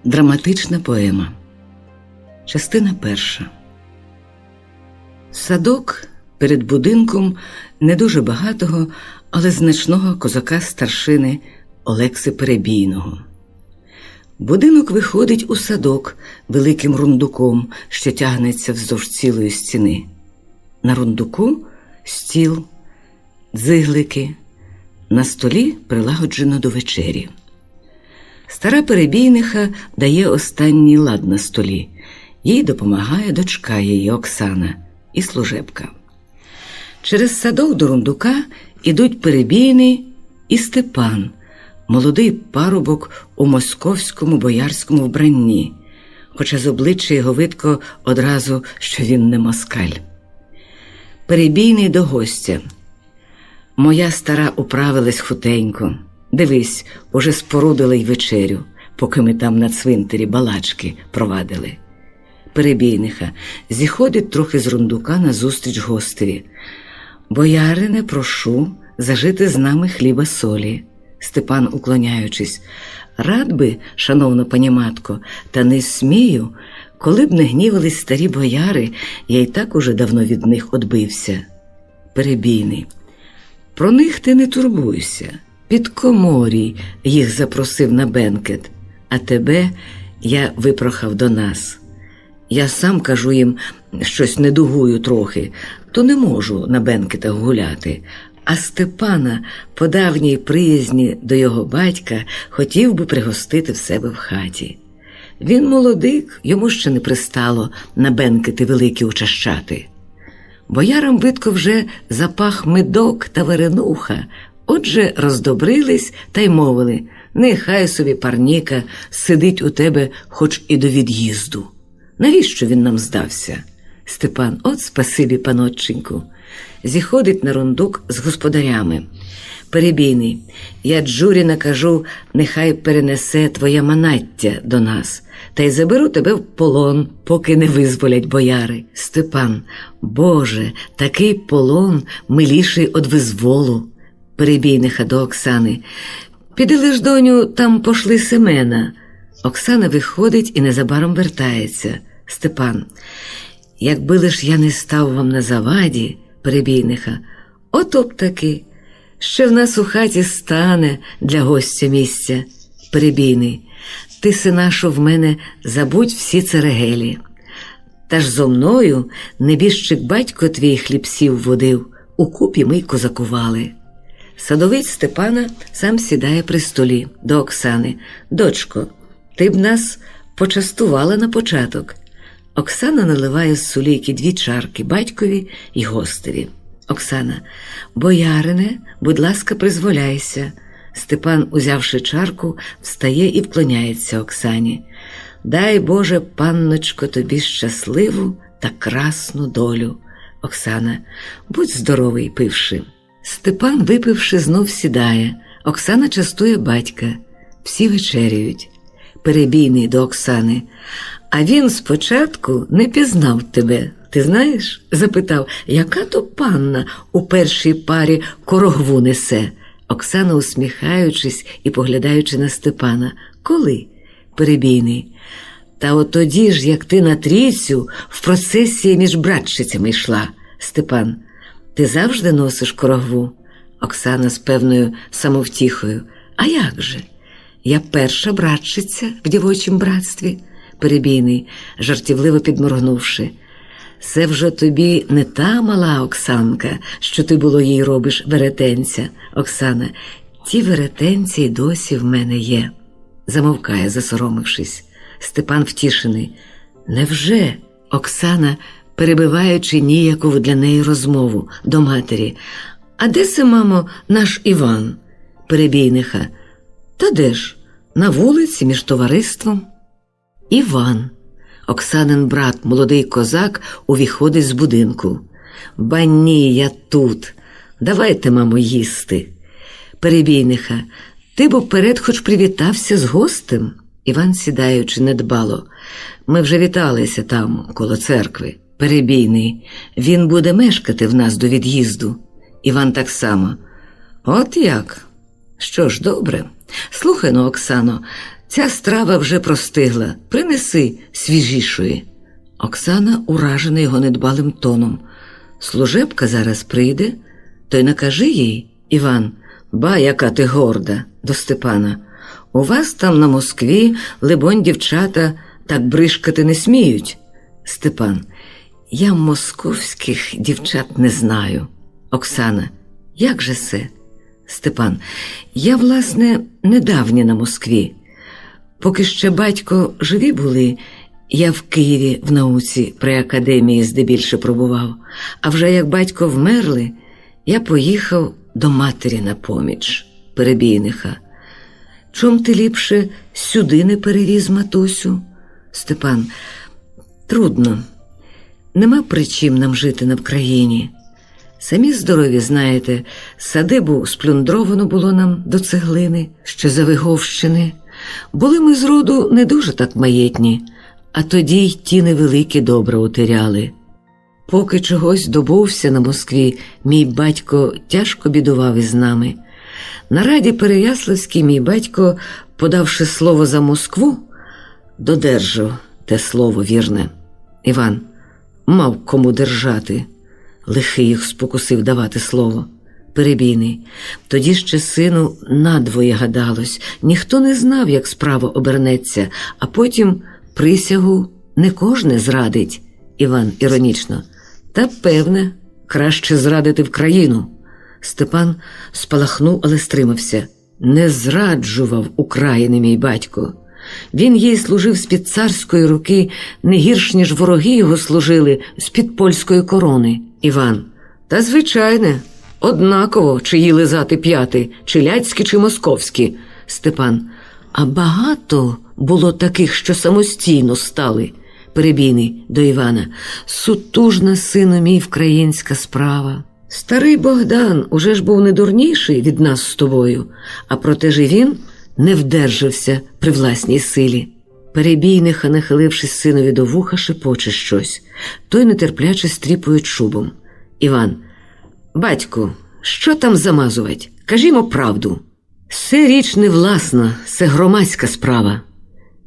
Драматична поема. Частина перша. Садок перед будинком не дуже багатого, але значного козака-старшини Олекси Перебійного. Будинок виходить у садок великим рундуком, що тягнеться вздовж цілої стіни. На рундуку стіл, дзиглики. На столі прилагоджено до вечері. Стара Перебійниха дає останній лад на столі. Їй допомагає дочка її Оксана і служебка. Через садок до рундука ідуть Перебійний і Степан, молодий парубок у московському боярському вбранні, хоча з обличчя його видко одразу, що він не москаль. Перебійний до гостя. Моя стара управилась хутенько. Дивись, уже спорудили й вечерю, поки ми там на цвинтарі балачки провадили. Перебійниха зіходить трохи з рундука назустріч гостеві. Боярине, прошу зажити з нами хліба солі. Степан, уклоняючись. Рад би, шановна пані матко, та не смію. Коли б не гнівались старі бояри, я й так уже давно від них одбився. Перебійний. Про них ти не турбуйся. Підкоморій їх запросив на бенкет, а тебе я випрохав до нас. Я сам, кажу їм, щось недугую трохи, то не можу на бенкетах гуляти. А Степана, по давній приязні до його батька, хотів би пригостити в себе в хаті. Він молодик, йому ще не пристало на бенкети великі учащати. Боярам видко вже запах медок та варенуха, отже роздобрились та й мовили: нехай собі парніка сидить у тебе хоч і до від'їзду. Навіщо він нам здався? Степан: от спасибі, панотченьку. Зіходить на рундук з господарями. Перебійний: я Джурі накажу, нехай перенесе твоє манаття до нас, та й заберу тебе в полон, поки не визволять бояри. Степан: Боже, такий полон миліший од визволу. Перебійниха до Оксани: піди лиш, доню, там пошли Семена. Оксана виходить і незабаром вертається. Степан: якби лиш я не став вам на заваді. Перебійниха: ото б таки, ще в нас у хаті стане для гостя місця. Перебійний: ти, синашу, в мене забудь всі церегелі. Та ж зо мною небіжчик батько твій хлібців водив, укупі ми й козакували. Садовець Степана сам сідає при столі до Оксани. Дочко, ти б нас почастувала на початок. Оксана наливає з сулійки 2 чарки батькові й гостеві. Оксана: боярине, будь ласка, призволяйся. Степан, узявши чарку, встає і вклоняється Оксані. Дай, Боже, панночко, тобі щасливу та красну долю. Оксана: будь здоровий, пивши. Степан, випивши, знов сідає. Оксана частує батька. Всі вечеряють. Перебійний до Оксани: а він спочатку не пізнав тебе. Ти знаєш? Запитав, яка то панна у першій парі корогву несе. Оксана, усміхаючись і поглядаючи на Степана: коли? Перебійний: та от тоді ж, як ти на трійцю в процесії між братчицями йшла. Степан: ти завжди носиш корогву? Оксана з певною самовтіхою: а як же? Я перша братчиця в дівочім братстві. Перебійний, жартівливо підморгнувши: це вже тобі не та мала Оксанка, що ти було їй робиш веретенця. Оксана: ті веретенці й досі в мене є. Замовкає, засоромившись. Степан втішений: невже? Оксана, перебиваючи ніякову для неї розмову, до матері: а де се, мамо, наш Іван? Перебійниха: та де ж? На вулиці між товариством. Іван, Оксанин брат, молодий козак, увіходить з будинку. Ба ні, я тут. Давайте, мамо, їсти. Перебійниха: ти б уперед хоч привітався з гостем. Іван, сідаючи недбало: ми вже віталися там, коло церкви. Перебійний: він буде мешкати в нас до від'їзду. Іван так само: от як? Що ж, добре. Слухай, ну, Оксано, ця страва вже простигла. Принеси свіжішої. Оксана уражена його недбалим тоном. Служебка зараз прийде, то й накажи їй, Іван, ба, яка ти горда, до Степана. У вас там на Москві, либонь, дівчата так бришкати не сміють. Степан, я московських дівчат не знаю. Оксана, як же це? Степан, я, власне, недавнє на Москві. Поки ще батько живі були, я в Києві в науці при академії здебільше пробував. А вже як батько вмерли, я поїхав до матері на поміч, Перебійниха. Чом ти ліпше сюди не перевіз матусю? Степан, трудно. Нема причин нам жити на Вкраїні. Самі здорові знаєте, садибу сплюндровано було нам до цеглини, ще за Виговщини. Були ми з роду не дуже так маєтні, а тоді й ті невеликі добра утеряли. Поки чогось добувся на Москві, мій батько тяжко бідував із нами. На раді Переяславській мій батько, подавши слово за Москву, додержав те слово вірне. Іван, мав кому держати. Лихий їх спокусив давати слово. Перебійний. Тоді ще сину надвоє гадалось. Ніхто не знав, як справа обернеться, а потім присягу не кожне зрадить. Іван іронічно. Та певне, краще зрадити в країну. Степан спалахнув, але стримався. Не зраджував України мій батько. Він їй служив з-під царської руки не гірш, ніж вороги його служили з-під польської корони. Іван. Та звичайне, однаково, чиї лизати п'яти, чи ляцькі, чи московські. Степан. А багато було таких, що самостійно стали. Перебійний до Івана. Сутужна, сину мій, вкраїнська справа. Старий Богдан уже ж був не дурніший від нас з тобою, а проте ж і він не вдержався при власній силі. Перебійниха, нахилившись синові до вуха, шепоче щось. Той нетерпляче стріпує чубом. Іван. Батьку, що там замазувати? Кажімо правду. Це річ не власна, це громадська справа.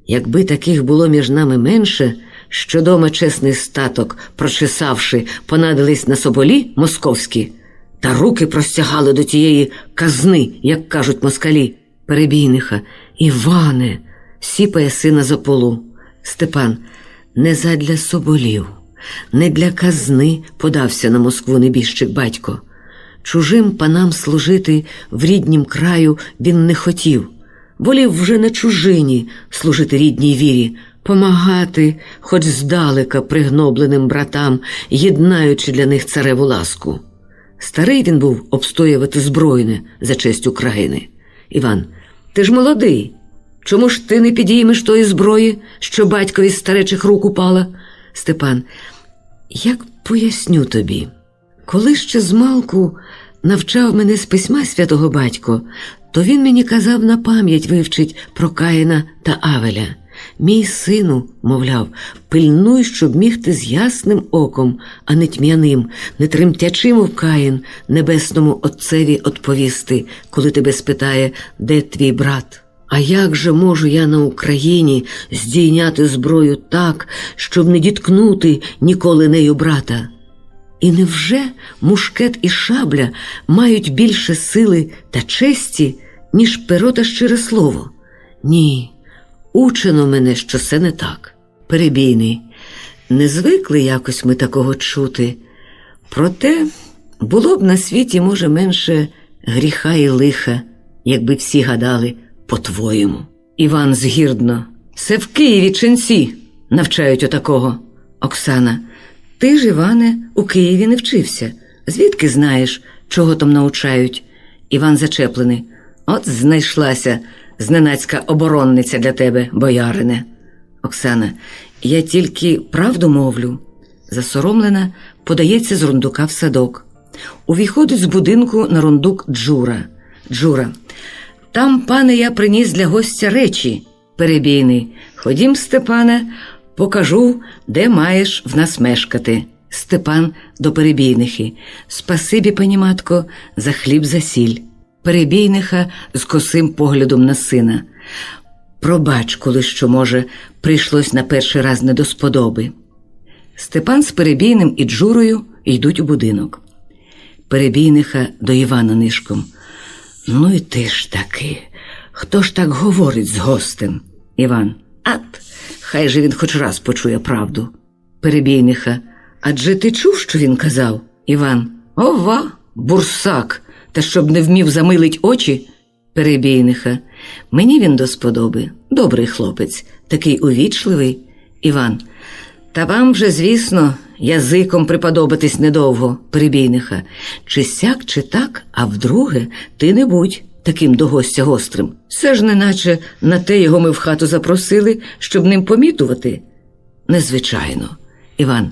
Якби таких було між нами менше, що дома чесний статок, прочесавши, понадились на соболі московські, та руки простягали до тієї казни, як кажуть москалі. Перебійниха. Іване, сіпає сина за полу. Степан. Не задля соболів, не для казни подався на Москву небіжчик батько. Чужим панам служити в ріднім краю він не хотів. Волів вже на чужині служити рідній вірі, помагати, хоч здалека пригнобленим братам, єднаючи для них цареву ласку. Старий він був обстоювати збройне за честь України. Іван. Ти ж молодий. Чому ж ти не підіймеш тої зброї, що батькові з старечих рук упала? Степан. Як поясню тобі? Коли ще змалку навчав мене з письма святого батько, то він мені казав на пам'ять вивчить про Каїна та Авеля. Мій сину, мовляв, пильнуй, щоб міг ти з ясним оком, а не тьмяним, не тремтячи, мов Каїн, небесному Отцеві отповісти, коли тебе спитає, де твій брат. А як же можу я на Україні здійняти зброю так, щоб не діткнути ніколи нею брата? І невже мушкет і шабля мають більше сили та честі, ніж перо та щире слово? Ні, учено мене, що це не так. Перебійний. Не звикли якось ми такого чути. Проте було б на світі, може, менше гріха і лиха, якби всі гадали по-твоєму. Іван згірдно. Це в Києві ченці навчають отакого. Оксана. Ти ж, Іване, у Києві не вчився. Звідки знаєш, чого там навчають? Іван зачеплений. От знайшлася зненацька оборонниця для тебе, боярине. Оксана. Я тільки правду мовлю. Засоромлена, подається з рундука в садок. Увіходить з будинку на рундук Джура. Джура. Там, пане, я приніс для гостя речі. Перебійний. Ходім, Степане, покажу, де маєш в нас мешкати. Степан до Перебійнихи. Спасибі, пані матко, за хліб, за сіль. Перебійниха з косим поглядом на сина. Пробач, коли що, може, прийшлось на перший раз не до сподоби. Степан з Перебійним і Джурою йдуть у будинок. Перебійниха до Івана нишком. Ну і ти ж таки, хто ж так говорить з гостем? Іван. Хай же він хоч раз почує правду. Перебійниха. Адже ти чув, що він казав? Іван. Ова, бурсак, та щоб не вмів замилить очі? Перебійниха. Мені він до сподоби. Добрий хлопець, такий увічливий. Іван. Та вам вже, звісно, язиком приподобатись недовго. Перебійниха. Чи сяк, чи так, а вдруге ти не будь таким до гостя гострим. Все ж неначе на те його ми в хату запросили, щоб ним помітувати. Незвичайно. Іван.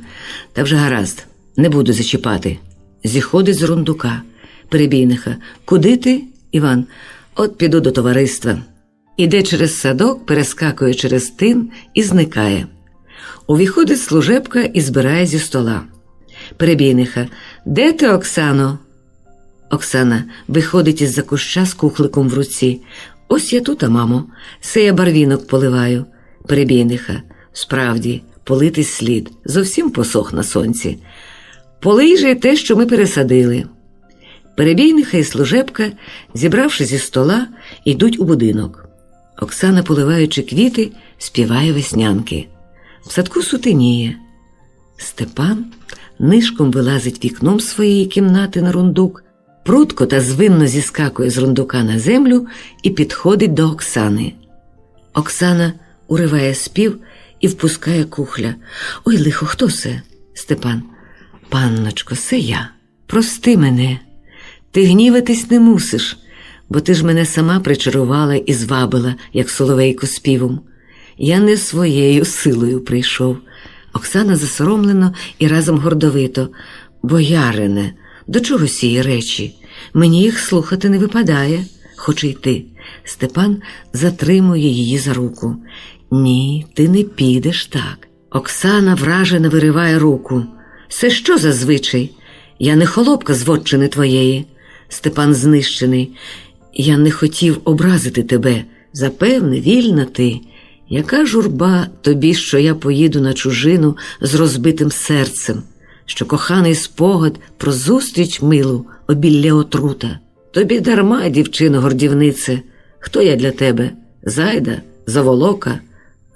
Та вже гаразд, не буду зачіпати. Зіходить з рундука. Перебійниха. Куди ти? Іван. От піду до товариства. Іде через садок, перескакує через тин і зникає. Увіходить служебка і збирає зі стола. Перебійниха. Де ти, Оксано? Оксана виходить із-за куща з кухликом в руці. Ось я тут, мамо. Се я барвінок поливаю. Перебійниха. Справді, политий слід. Зовсім посох на сонці. Полий же те, що ми пересадили. Перебійниха і служебка, зібравши зі стола, йдуть у будинок. Оксана, поливаючи квіти, співає веснянки. В садку сутеніє. Степан нишком вилазить вікном своєї кімнати на рундук, прудко та звинно зіскакує з рундука на землю і підходить до Оксани. Оксана уриває спів і впускає кухля. Ой, лихо, хто це? Степан. Панночко, це я. Прости мене. Ти гніватись не мусиш, бо ти ж мене сама причарувала і звабила, як соловейко співом. Я не своєю силою прийшов. Оксана засоромлено і разом гордовито. Боярине, до чого сії речі? Мені їх слухати не випадає. Хоче йти. Степан затримує її за руку. Ні, ти не підеш так. Оксана вражено вириває руку. Це що за звичай? Я не холопка з вотчини твоєї. Степан знищений. Я не хотів образити тебе. Запевне, вільна ти. Яка журба тобі, що я поїду на чужину з розбитим серцем, що коханий спогад про зустріч милу обілля отрута. Тобі дарма, дівчино гордівнице, хто я для тебе? Зайда? Заволока?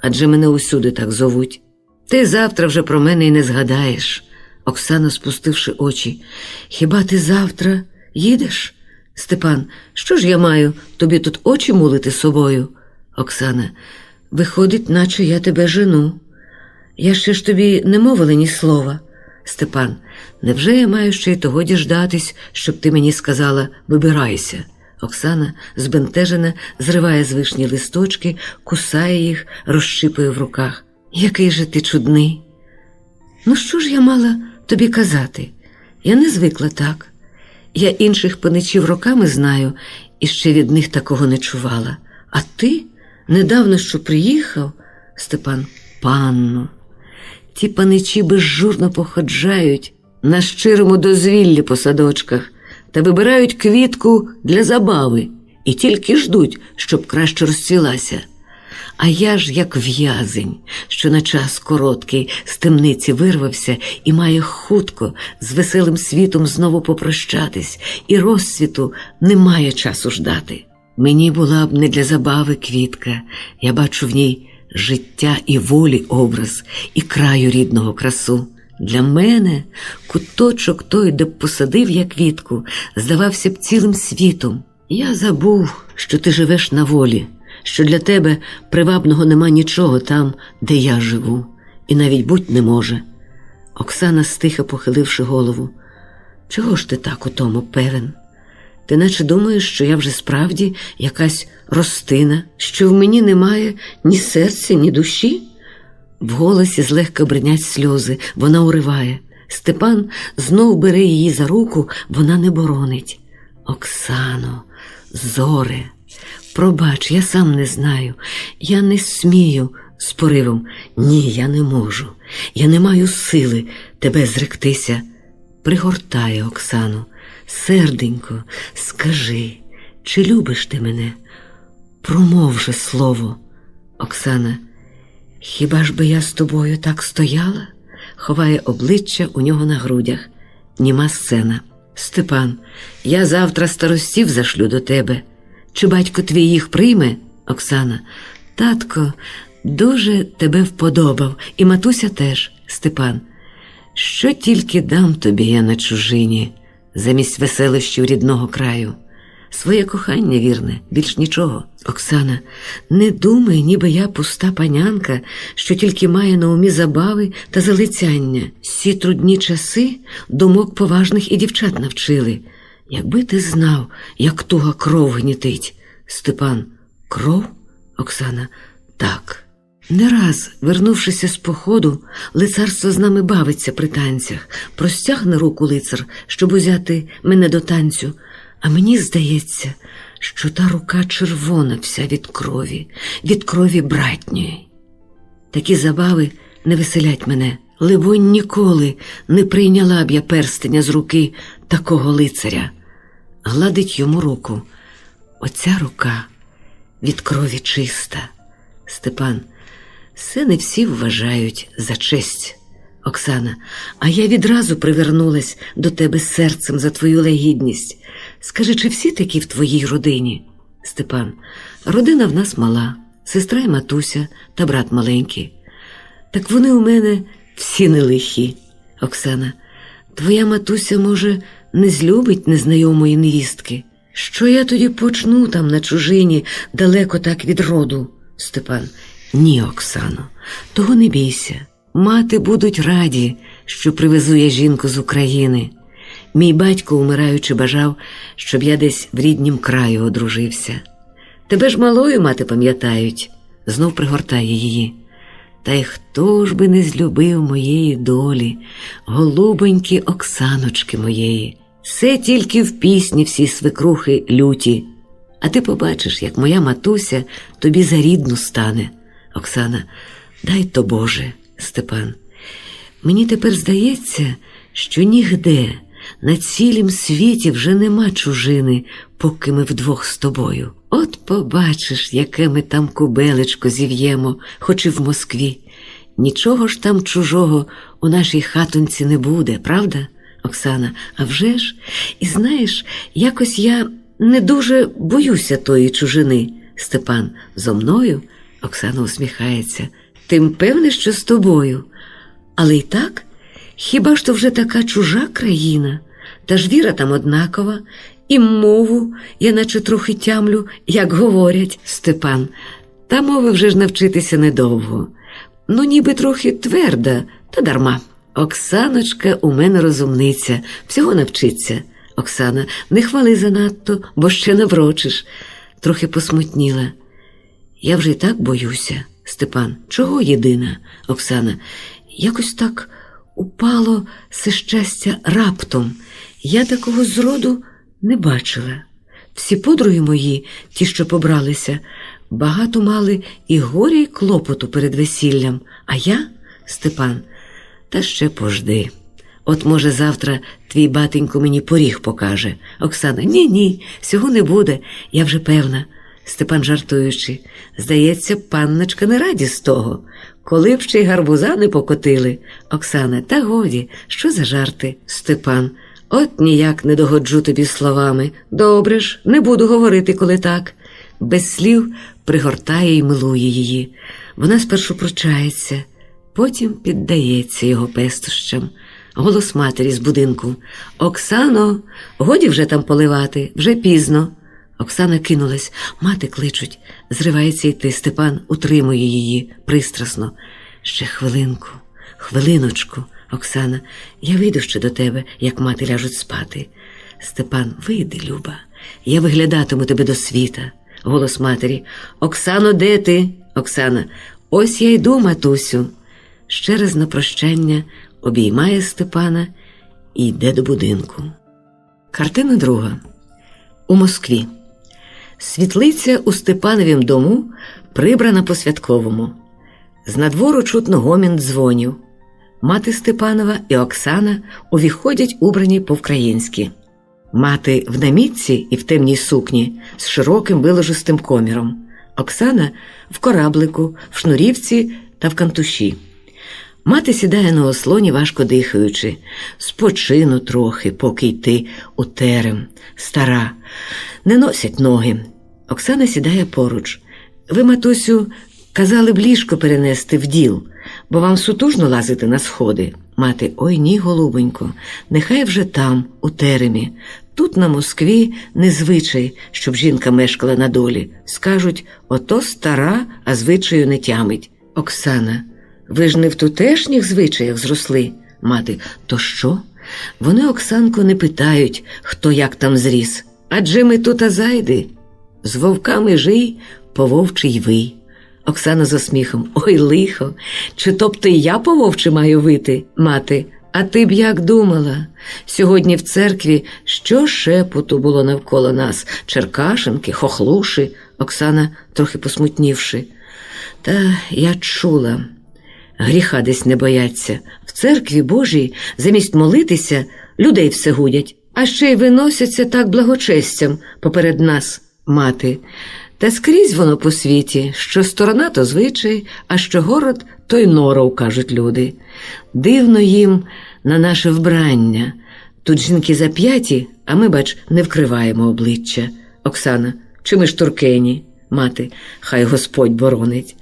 Адже мене усюди так зовуть. Ти завтра вже про мене й не згадаєш. Оксана, спустивши очі. Хіба ти завтра їдеш? Степан. Що ж я маю тобі тут очі мулити собою? Оксана. Виходить, наче я тебе жену. Я ще ж тобі не мовила ні слова. Степан. Невже я маю ще й того діждатись, щоб ти мені сказала «вибирайся»? Оксана, збентежена, зриває з вишні листочки, кусає їх, розщипує в руках. Який же ти чудний. Ну що ж я мала тобі казати? Я не звикла так. Я інших паничів роками знаю і ще від них такого не чувала. А ти недавно що приїхав? Степан. Панно, ті паничі безжурно походжають на щирому дозвіллі по садочках та вибирають квітку для забави і тільки ждуть, щоб краще розцвілася. А я ж як в'язень, що на час короткий з темниці вирвався і має хутко з веселим світом знову попрощатись, і розцвіту немає часу ждати. Мені була б не для забави квітка, я бачу в ній життя і волі образ, і краю рідного красу. Для мене куточок той, де б посадив я квітку, здавався б цілим світом. Я забув, що ти живеш на волі, що для тебе привабного нема нічого там, де я живу, і навіть буть не може. Оксана, стиха похиливши голову. Чого ж ти так у тому певен? Ти наче думаєш, що я вже справді якась ростина, що в мені немає ні серця, ні душі? В голосі злегка бринять сльози, вона уриває. Степан знов бере її за руку, вона не боронить. Оксано, зоре, пробач, я сам не знаю, я не смію з поривом. Ні, я не можу, я не маю сили тебе зректися. Пригортає Оксану. Серденько, скажи, Чи любиш ти мене? Промов же слово. Оксана. Хіба ж би я з тобою так стояла? Ховає обличчя у нього на грудях. Німа сцена. Степан. Я завтра старостів зашлю до тебе. Чи батько твій їх прийме? Оксана. Татко дуже тебе вподобав, і матуся теж. Степан. Що тільки дам тобі я на чужині, замість веселощів рідного краю. Своє кохання вірне, більш нічого. Оксана, не думай, ніби я пуста панянка, що тільки має на умі забави та залицяння. Всі трудні часи думок поважних і дівчат навчили. Якби ти знав, як туга кров гнітить. Степан, кров? Оксана, так. Не раз, вернувшися з походу, лицарство з нами бавиться при танцях. Простягне руку лицар, щоб узяти мене до танцю. А мені здається, що та рука червона вся від крові братньої. Такі забави не веселять мене. Либонь, ніколи не прийняла б я перстеня з руки такого лицаря. Гладить йому руку. Оця рука від крові чиста. Степан, це не всі вважають за честь. Оксана, а я відразу привернулась до тебе серцем за твою лагідність. Скажи, чи всі такі в твоїй родині? Степан, родина в нас мала, сестра і матуся та брат маленький. Так вони у мене всі не лихі. Оксана, твоя матуся, може, не злюбить незнайомої невістки? Що я тоді почну там на чужині, далеко так від роду? Степан, ні, Оксано, того не бійся. Мати будуть раді, що привезу я жінку з України. Мій батько, умираючи, бажав, щоб я десь в ріднім краю одружився. Тебе ж малою, мати, пам'ятають. Знов пригортає її. Та й хто ж би не злюбив моєї долі, голубоньки Оксаночки моєї. Все тільки в пісні всі свекрухи люті. А ти побачиш, як моя матуся тобі за рідну стане. Оксана, дай то Боже. Степан, мені тепер здається, що нігде на цілім світі вже нема чужини, поки ми вдвох з тобою. От побачиш, яке ми там кубелечко зів'ємо, хоч і в Москві. Нічого ж там чужого у нашій хатонці не буде, правда, Оксана? А вже ж, і знаєш, якось я не дуже боюся тої чужини. Степан, зо мною? Оксана усміхається. Тим певне, що з тобою. Але й так, хіба ж то вже така чужа країна? Та ж віра там однакова, і мову я наче трохи тямлю, як говорять. Степан, та мови вже ж навчитися недовго. Ну, ніби трохи тверда, та дарма. Оксаночка у мене розумниця, всього навчиться. Оксана, не хвали занадто, бо ще наврочиш. Трохи посмутніла. Я вже й так боюся. Степан, чого єдина? Оксана, якось так упало це щастя раптом. Я такого зроду не бачила. Всі подруги мої, ті, що побралися, багато мали і горя, і клопоту перед весіллям. А я, Степан, та ще пожди. От, може, завтра твій батенько мені поріг покаже. Оксана, ні, цього не буде, я вже певна. Степан, жартуючи, здається, панночка не раді з того. Коли б ще й гарбуза не покотили. Оксана, та годі, що за жарти? Степан, от ніяк не догоджу тобі словами. Добре ж, не буду говорити, коли так. Без слів пригортає й милує її. Вона спершу пручається, потім піддається його пестощам. Голос матері з будинку. Оксано, годі вже там поливати, вже пізно. Оксана кинулась. Мати кличуть. Зривається йти. Степан утримує її пристрасно. Ще хвилинку, хвилиночку. Оксана, я вийду ще до тебе, як мати ляжуть спати. Степан, вийди, Люба. Я виглядатиму тебе до світа. Голос матері. Оксано, де ти? Оксана, ось я йду, матусю. Ще раз на прощання обіймає Степана і йде до будинку. Картина друга. У Москві. Світлиця у Степановім дому прибрана по-святковому. З надвору чутно гомін дзвонів. Мати Степанова і Оксана увіходять убрані по-вкраїнськи. Мати в намітці і в темній сукні з широким виложистим коміром. Оксана в кораблику, в шнурівці та в кантуші. Мати сідає на ослоні, важко дихаючи. Спочину трохи, поки йти у терем. Стара. Не носять ноги. Оксана сідає поруч. Ви, матусю, казали б ліжко перенести в діл, бо вам сутужно лазити на сходи. Мати: ой ні, голубонько, нехай вже там, у теремі. Тут на Москві незвичай, щоб жінка мешкала на долі. Скажуть: ото стара, а звичаю не тямить. Оксана: ви ж не в тутешніх звичаях зросли. Мати: то що? Вони, Оксанко, не питають, хто як там зріс. Адже ми тут азайди. З вовками жий, по вовчий вий. Оксана за сміхом: ой, лихо, чи тобто і я по вовчі маю вити? Мати: а ти б як думала? Сьогодні в церкві що шепоту було навколо нас? Черкашенки, хохлуші. Оксана, трохи посмутнівши: та я чула. Гріха десь не бояться. В церкві Божій замість молитися людей все гудять, а ще й виносяться так благочестям поперед нас. Мати: та скрізь воно по світі, що сторона то звичай, а що город то й норов, кажуть люди. Дивно їм на наше вбрання. Тут жінки зап'яті, а ми, бач, не вкриваємо обличчя. Оксана: чи ми ж туркені? Мати: хай Господь боронить.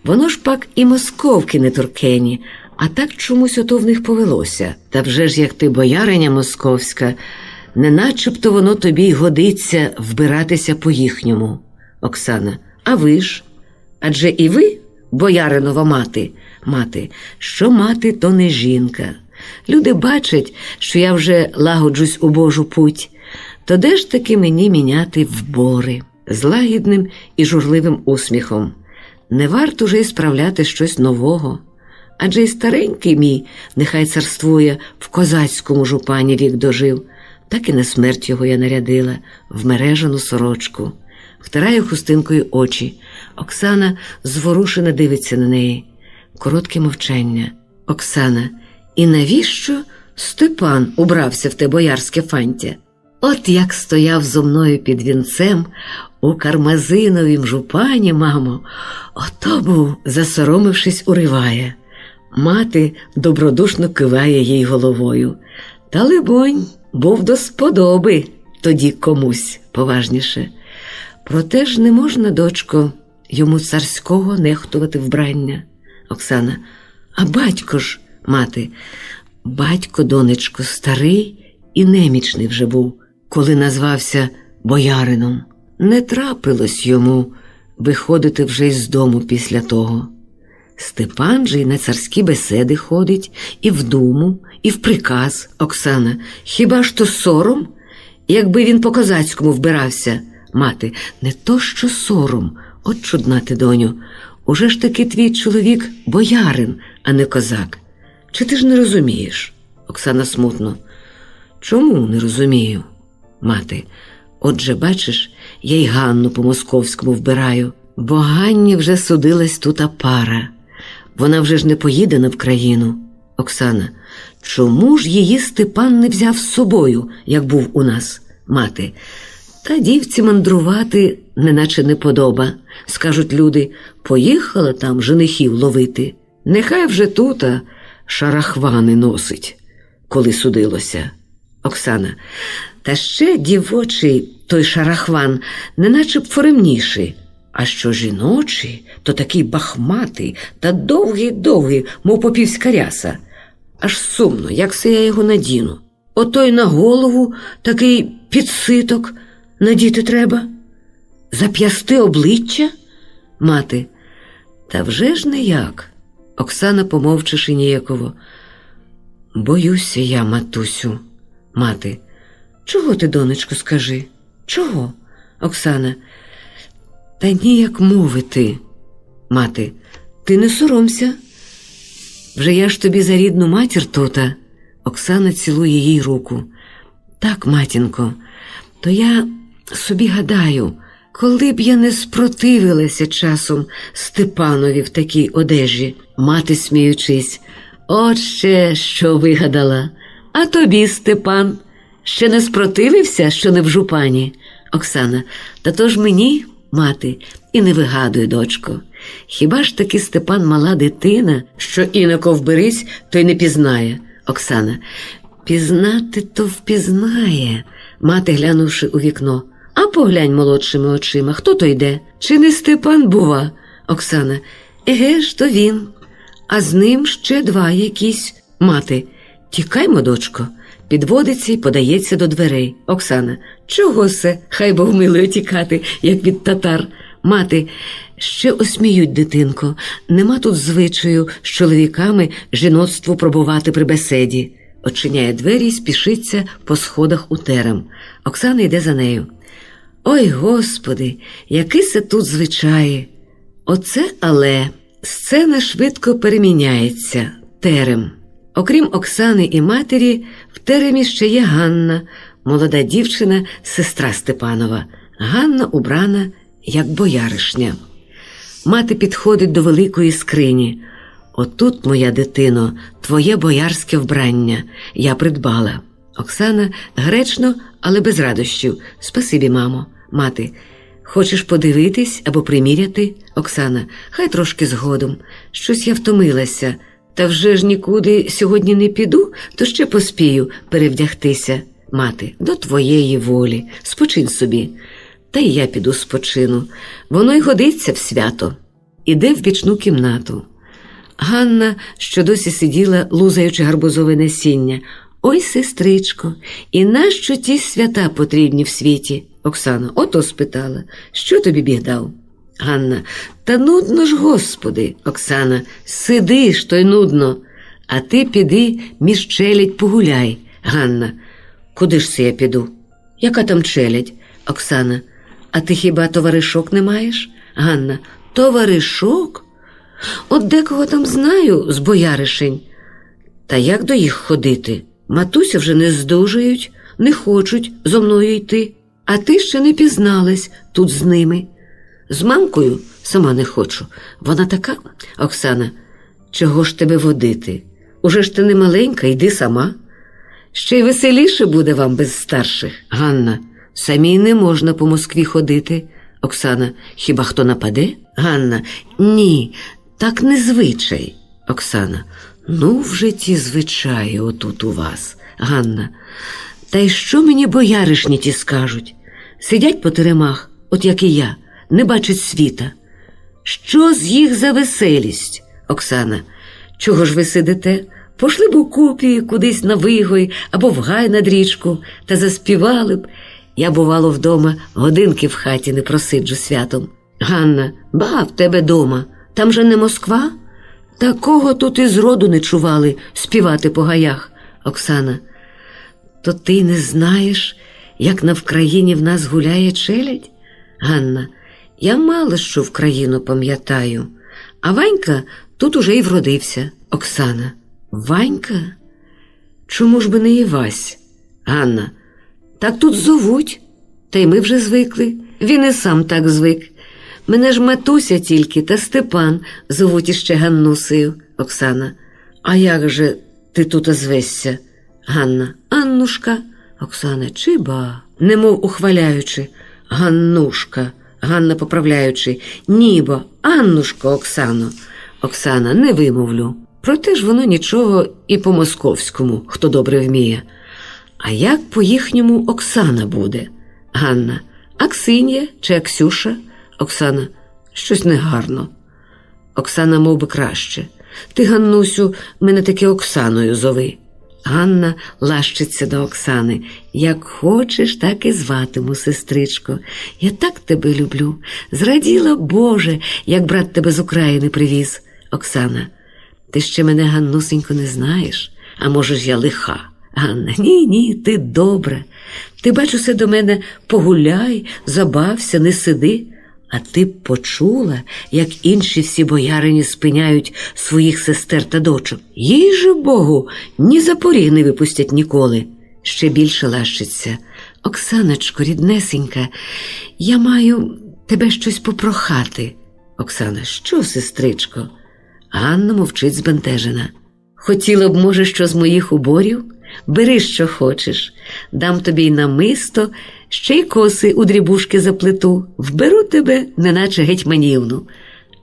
Воно ж пак і московки не туркені, а так чомусь ото в них повелося. Та вже ж як ти бояриня московська, не начебто воно тобі й годиться вбиратися по-їхньому. Оксана: а ви ж? Адже і ви бояринова мати? Мати: що мати, то не жінка. Люди бачать, що я вже лагоджусь у Божу путь. То де ж таки мені міняти вбори? З лагідним і журливим усміхом. Не варто же й справляти щось нового. Адже й старенький мій, нехай царствує, в козацькому жупані вік дожив. Так і на смерть його я нарядила, в мережану сорочку. Втираю хустинкою очі. Оксана зворушено дивиться на неї. Коротке мовчання. Оксана: і навіщо Степан убрався в те боярське фантя? От як стояв зо мною під вінцем у кармазиновім жупані, мамо, ото був, засоромившись, уриває. Мати добродушно киває їй головою. Та, либонь, був до сподоби тоді комусь, поважніше. Проте ж не можна, дочко, йому царського нехтувати вбрання. Оксана: а батько ж? Мати: батько, донечко, старий і немічний вже був, коли назвався боярином. Не трапилось йому виходити вже із дому після того. Степан же й на царські беседи ходить, і в думу, і в приказ. Оксана: хіба ж то сором, якби він по-козацькому вбирався? Мати: не то що сором, от чудна ти, доню. Уже ж таки твій чоловік боярин, а не козак. Чи ти ж не розумієш? Оксана смутно: чому не розумію? Мати: отже, бачиш, я й Ганну по-московському вбираю, бо Ганні вже судилась тута пара. Вона вже ж не поїде на Вкраїну. Оксана: чому ж її Степан не взяв з собою, як був у нас? Мати: та дівці мандрувати неначе не подоба. Скажуть люди: поїхала там женихів ловити. Нехай вже тута шарахвани носить, коли судилося. Оксана: та ще дівочий той шарахван неначе б форемніший. А що жіночий, то такий бахматий та довгий-довгий, мов попівська ряса. Аж сумно, як се я його надіну. Ото й на голову такий підситок надіти треба. Зап'ясти обличчя? Мати: та вже ж ніяк. Оксана, помовчавши ніяково: боюся я, матусю. Мати: чого ти, донечко, скажи? Чого? Оксана: та ніяк мовити. Мати: ти не соромся. Вже я ж тобі за рідну матір тута. Оксана цілує їй руку. Так, матінко, то я собі гадаю, коли б я не спротивилася часом Степанові в такій одежі. Мати, сміючись: от ще що вигадала. А тобі, Степан, Ще не спротивився, що не в жупані? Оксана: та то ж мені, мати, і не вигадуй, дочко. Хіба ж таки Степан мала дитина, що і на ковбирись, то й не пізнає? Оксана: пізнати то впізнає. Мати, глянувши у вікно: а поглянь молодшими очима, хто то йде? Чи не Степан, бува? Оксана: еге ж, то він. А з ним ще два якісь. Мати: тікаймо, дочко. Підводиться й подається до дверей. Оксана: чого се? Хай Бог милує тікати, як від татар. Мати: ще осміють, дитинко. Нема тут звичаю з чоловіками жіноцтво пробувати при беседі. Очиняє двері й спішиться по сходах у терем. Оксана йде за нею. Ой, Господи, які се тут звичаї. Оце але. Сцена швидко переміняється. Терем. Окрім Оксани і матері, в теремі ще є Ганна, молода дівчина, сестра Степанова. Ганна убрана, як бояришня. Мати підходить до великої скрині. Отут, моя дитино, твоє боярське вбрання. Я придбала. Оксана гречно, але без радощів. Спасибі, мамо. Мати: хочеш подивитись або приміряти? Оксана: хай трошки згодом. Щось я втомилася. Та вже ж нікуди сьогодні не піду, то ще поспію перевдягтися. Мати: до твоєї волі. Спочинь собі. Та й я піду спочину. Воно й годиться в свято. Іде в бічну кімнату. Ганна, що досі сиділа, лузаючи гарбузове насіння: ой, сестричко, і нащо ті свята потрібні в світі? Оксана: ото спитала. Що тобі Біг дав? Ганна: та нудно ж, Господи. Оксана: сидиш, то й нудно. А ти піди між челядь погуляй. Ганна: куди ж це я піду? Яка там челядь? Оксана: а ти хіба товаришок не маєш? Ганна: товаришок? От декого там знаю з бояришень. Та як до їх ходити? Матуся вже не здужають, не хочуть зо мною йти. А ти ще не пізналась тут з ними. З мамкою сама не хочу. Вона така. Оксана: чого ж тебе водити? Уже ж ти не маленька, йди сама. Ще й веселіше буде вам без старших. Ганна: самій не можна по Москві ходити. Оксана: хіба хто нападе? Ганна: ні, так не звичай. Оксана: ну вже ті звичаї отут у вас. Ганна: та й що мені бояришні ті скажуть? Сидять по теремах, от як і я, не бачать світа. Що з їх за веселість? Оксана: чого ж ви сидите? Пошли б укупі кудись на Вигой або в гай над річку, та заспівали б. Я, бувало, вдома годинки в хаті не просиджу святом. Ганна: ба, в тебе дома. Там же не Москва? Такого тут і зроду не чували співати по гаях. Оксана: то ти не знаєш, як на Вкраїні в нас гуляє челядь? Ганна: я мало що в країну пам'ятаю. А Ванька тут уже й вродився. Оксана: Ванька? Чому ж би не Івась? Ганна: так тут зовуть. Та й ми вже звикли. Він і сам так звик. Мене ж матуся тільки та Степан зовуть іще Ганнусею. Оксана: а як же ти тут озвешся? Ганна: Аннушка. Оксана: чи ба? Немов ухваляючи: Ганнушка. Ганна поправляючи: ніба, Аннушко, Оксано. Оксана: не вимовлю. Проте ж воно нічого і по-московському, хто добре вміє. А як по-їхньому Оксана буде? Ганна: Аксинія чи Аксюша? Оксана: щось негарно. Оксана мов би краще. Ти, Ганнусю, мене таки Оксаною зови. Ганна лащиться до Оксани: як хочеш, так і зватиму, сестричко. Я так тебе люблю. Зраділа, Боже, як брат тебе з України привіз. Оксана: ти ще мене, Ганнусенько, не знаєш? А може ж я лиха? Ганна: ні, ти добра. Ти, бачу, се до мене погуляй, забався, не сиди. А ти б почула, як інші всі боярині спиняють своїх сестер та дочок. Їй же Богу, ні за поріг не випустять ніколи. Ще більше лащиться: Оксаночко, ріднесенька, я маю тебе щось попрохати. Оксана: що, сестричко? Ганна мовчить збентежена. Хотіла б, може, що з моїх уборів? бери, що хочеш. Дам тобі й намисто, ще й коси у дрібушки заплету. Вберу тебе, неначе гетьманівну.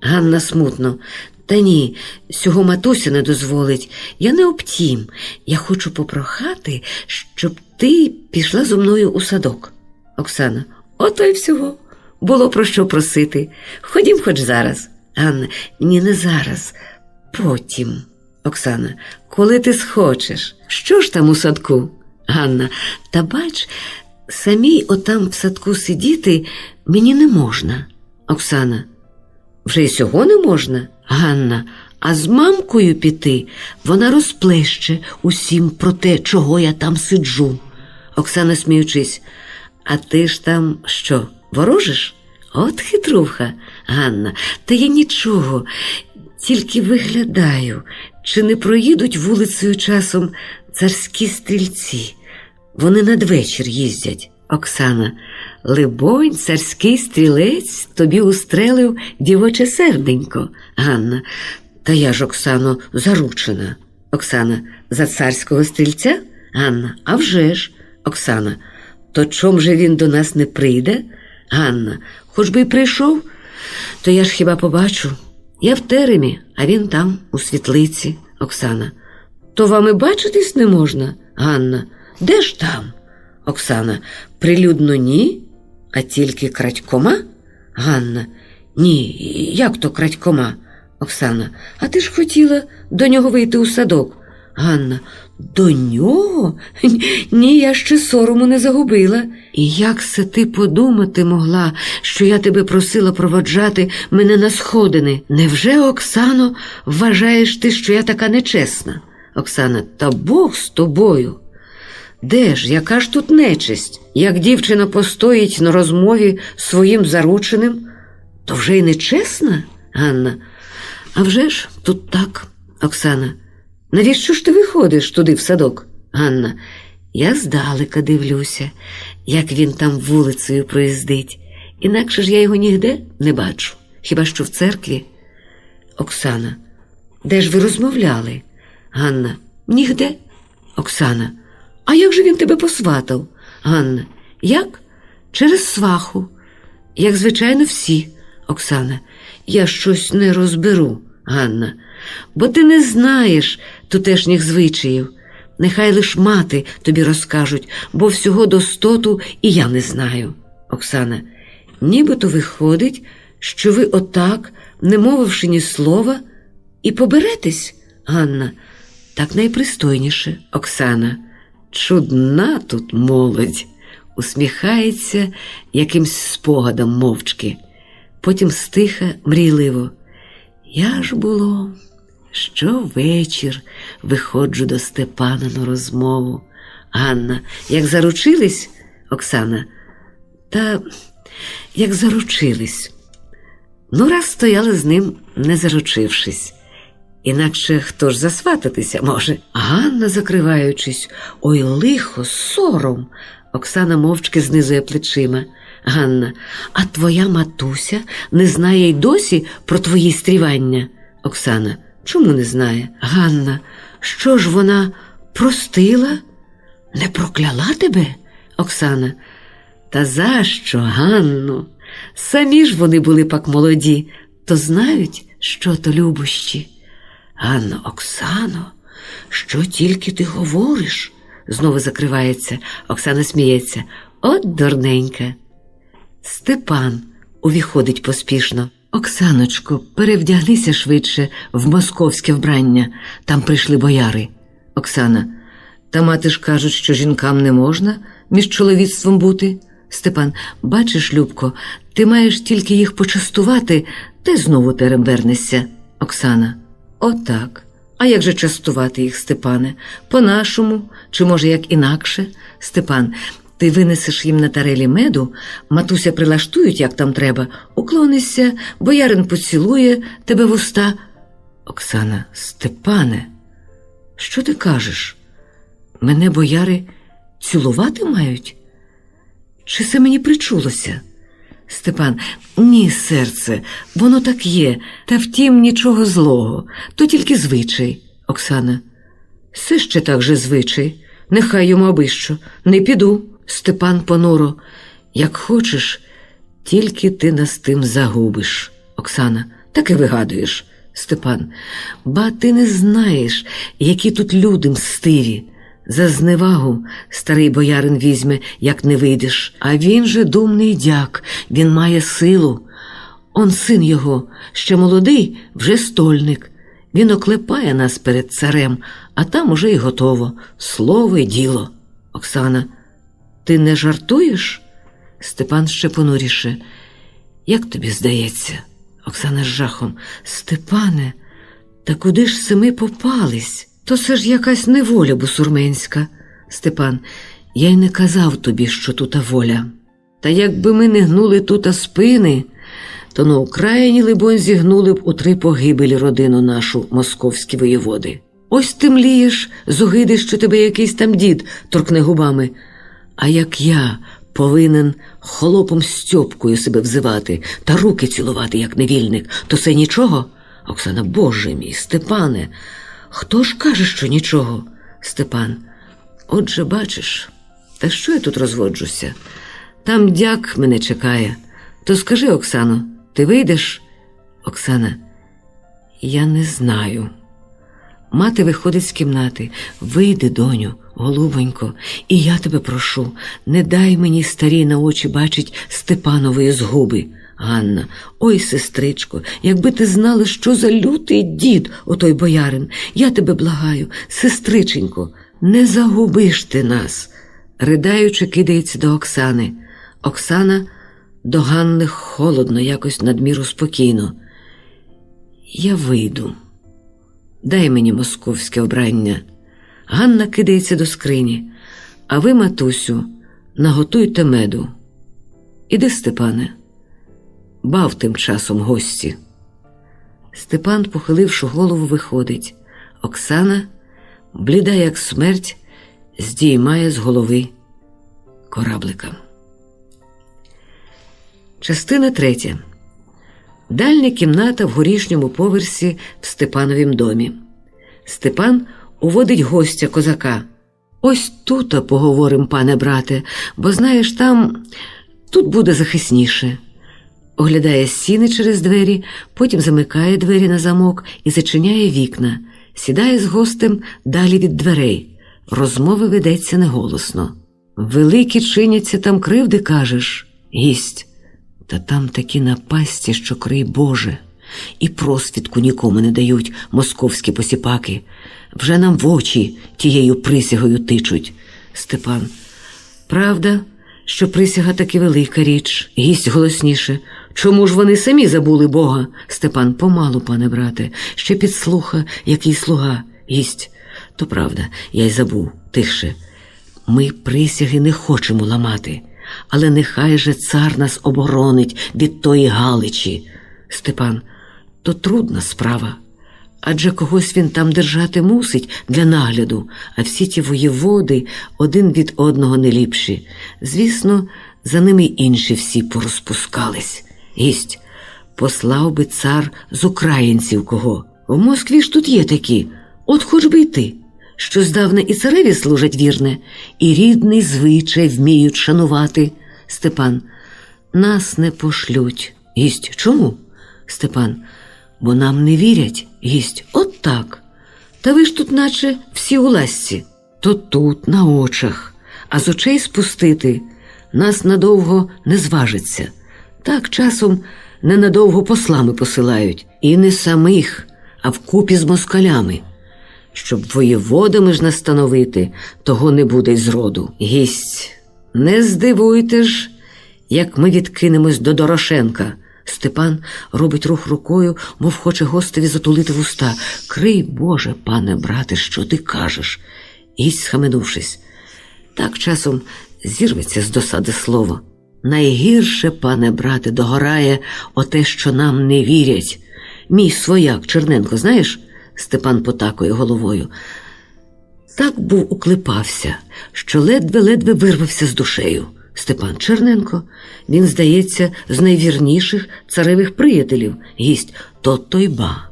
Ганна смутно. Та ні, сього матуся не дозволить. Я не об тім. Я хочу попрохати, щоб ти пішла зо мною у садок. Оксана. Ото й всього. Було про що просити. Ходім хоч зараз. Ганна. Ні, не зараз. Потім. Оксана. Коли ти схочеш. Що ж там у садку? Ганна. Та бач, самій отам в садку сидіти мені не можна. Оксана. Вже й сього не можна? Ганна. А з мамкою піти, вона розплеще усім про те, чого я там сиджу. Оксана, сміючись. А ти ж там що, ворожиш? От хитруха. Ганна. Та я нічого, тільки виглядаю, чи не проїдуть вулицею часом царські стрільці. Вони надвечір їздять. Оксана. Либонь, царський стрілець тобі устрелив дівоче серденько. Ганна. Та я ж, Оксано, заручена. Оксана. За царського стрільця? Ганна. А вже ж. Оксана. То чом же він до нас не прийде? Ганна. Хоч би й прийшов, то я ж хіба побачу. Я в теремі, а він там, у світлиці. Оксана. То вам і бачитись не можна? Ганна. Де ж там? Оксана. Прилюдно ні, а тільки крадькома? Ганна. Ні, як то крадькома? Оксана. А ти ж хотіла до нього вийти у садок? Ганна. До нього? Ні, я ще сорому не загубила. І як се ти подумати могла, що я тебе просила проводжати мене на сходини? Невже, Оксано, вважаєш ти, що я така нечесна? Оксана. Та Бог з тобою. Де ж, яка ж тут нечесть? Як дівчина постоїть на розмові своїм зарученим, то вже й нечесна? Ганна. А вже ж тут так. Оксана. Навіщо ж ти виходиш туди в садок? Ганна. Я здалека дивлюся, як він там вулицею проїздить. Інакше ж я його нігде не бачу. Хіба що в церкві? Оксана. Де ж ви розмовляли? Ганна. Нігде. Оксана. А як же він тебе посватав? Ганна. Як? Через сваху. Як, звичайно, всі. Оксана. Я щось не розберу. Ганна. Бо ти не знаєш тутешніх звичаїв. Нехай лиш мати тобі розкажуть, бо всього достоту і я не знаю. Оксана. Нібито виходить, що ви отак, не мовивши ні слова, і поберетесь? Ганна. Так найпристойніше. Оксана. Чудна тут молодь. Усміхається якимсь спогадом мовчки. Потім стиха, мрійливо. Я ж було, щовечір виходжу до Степана на розмову. Ганна. Як заручились? Оксана. Та як заручились. Ну, раз стояли з ним, не заручившись. Інакше хто ж засвататися може? Ганна, закриваючись. Ой, лихо, сором. Оксана мовчки знизує плечима. Ганна. А твоя матуся не знає й досі про твої стрівання? Оксана. Чому не знає? Ганна. Що ж вона простила? Не прокляла тебе? Оксана. Та за що, Ганно? Самі ж вони були пак молоді, то знають, що то любощі. Ганна. Оксано, що тільки ти говориш? Знову закривається. Оксана сміється. От дурненька. Степан увіходить поспішно. Оксаночко, перевдягнися швидше в московське вбрання. Там прийшли бояри. Оксана. Та мати ж кажуть, що жінкам не можна між чоловіцтвом бути. Степан. Бачиш, Любко, ти маєш тільки їх почастувати, та й знову терем вернешся. Оксана. Отак. А як же частувати їх, Степане? По-нашому, чи може як інакше? Степан. Ти винесеш їм на тарелі меду, матуся прилаштують, як там треба, уклонишся, боярин поцілує тебе в уста. Оксана. Степане, що ти кажеш? Мене бояри цілувати мають? Чи це мені причулося? Степан. Ні, серце, воно так є, та втім нічого злого, то тільки звичай. Оксана. Все ще так же звичай. Нехай йому абищо. Не піду. Степан понуро. Як хочеш, тільки ти нас тим загубиш. Оксана. Так і вигадуєш. Степан. Ба ти не знаєш, які тут люди мстиві. За зневагу старий боярин візьме, як не вийдеш. А він же думний дяк, він має силу. Он син його, ще молодий, вже стольник. Він оклепає нас перед царем, а там уже й готово. Слово й діло. Оксана. Ти не жартуєш? Степан ще понуріше. Як тобі здається? Оксана з жахом. Степане, та куди ж це ми попались? То це ж якась неволя бусурменська. Степан. Я й не казав тобі, що тута воля. Та якби ми не гнули тута спини, то на Україні, либонь, зігнули б у 3 погибелі родину нашу, московські воєводи. Ось ти млієш з огиди, що тебе якийсь там дід торкне губами. А як я повинен холопом Стьопкою себе взивати та руки цілувати, як невільник, то це нічого? Оксана, Боже мій, Степане, хто ж каже, що нічого? Степан, отже, бачиш, та що я тут розводжуся? Там дяк мене чекає. То скажи, Оксано, ти вийдеш? Оксана, я не знаю. Мати виходить з кімнати. Вийди, доню, голубонько, і я тебе прошу, не дай мені старі на очі бачить Степанової згуби. Ганна, ой, сестричко, якби ти знала, що за лютий дід отой боярин. Я тебе благаю, сестриченько, не загубиш ти нас. Ридаючи, кидається до Оксани. Оксана до Ганни холодно, якось надміру спокійно. Я вийду. Дай мені московське обрання. Ганна кидається до скрині. А ви, матусю, наготуйте меду. Іди, Степане. Бав тим часом гості. Степан, похиливши голову, виходить. Оксана, бліда як смерть, здіймає з голови кораблика. Частина 3. Дальня кімната в горішньому поверсі в Степановім домі. Степан уводить гостя козака. Ось тут поговорим, пане брате, бо, знаєш, тут буде захисніше. Оглядає стіни через двері, потім замикає двері на замок і зачиняє вікна. Сідає з гостем далі від дверей. Розмова ведеться неголосно. Великі чиняться там кривди, кажеш? Гість. Та там такі напасті, що крий Боже. І просвідку нікому не дають московські посіпаки. Вже нам в очі тією присягою тичуть. Степан. Правда, що присяга таки велика річ. Гість голосніше. Чому ж вони самі забули Бога? Степан. Помалу, пане брате. Ще підслуха, який слуга. Гість. То правда, я й забув. Тихше. Ми присяги не хочемо ламати. Але нехай же цар нас оборонить від тої Галичі. Степан. То трудна справа. Адже когось він там держати мусить для нагляду, а всі ті воєводи один від одного не ліпші. Звісно, за ними інші всі порозпускались. Гість. Послав би цар з українців кого. В Москві ж тут є такі. От хоч би й ти, що здавна і цареві служать вірне, і рідний звичай вміють шанувати. Степан. Нас не пошлють. Гість. Чому? Степан. Бо нам не вірять. Гість. От так. Та ви ж тут наче всі у ласці. То тут, на очах. А з очей спустити нас надовго не зважиться. Так часом ненадовго послами посилають. І не самих, а вкупі з москалями. Щоб воєводами ж настановити, того не буде й зроду. Гість. Не здивуйте ж, як ми відкинемось до Дорошенка. Степан робить рух рукою, мов хоче гостеві затулити вуста. Крий, Боже, пане брате, що ти кажеш? Гість, схаменувшись. Так часом зірветься з досади слово. Найгірше, пане брате, догорає оте, що нам не вірять. Мій свояк Черненко, знаєш? Степан потакує головою. Так був уклепався, що ледве-ледве вирвався з душею. Степан. Черненко. Він, здається, з найвірніших царевих приятелів. Гість. То той ба.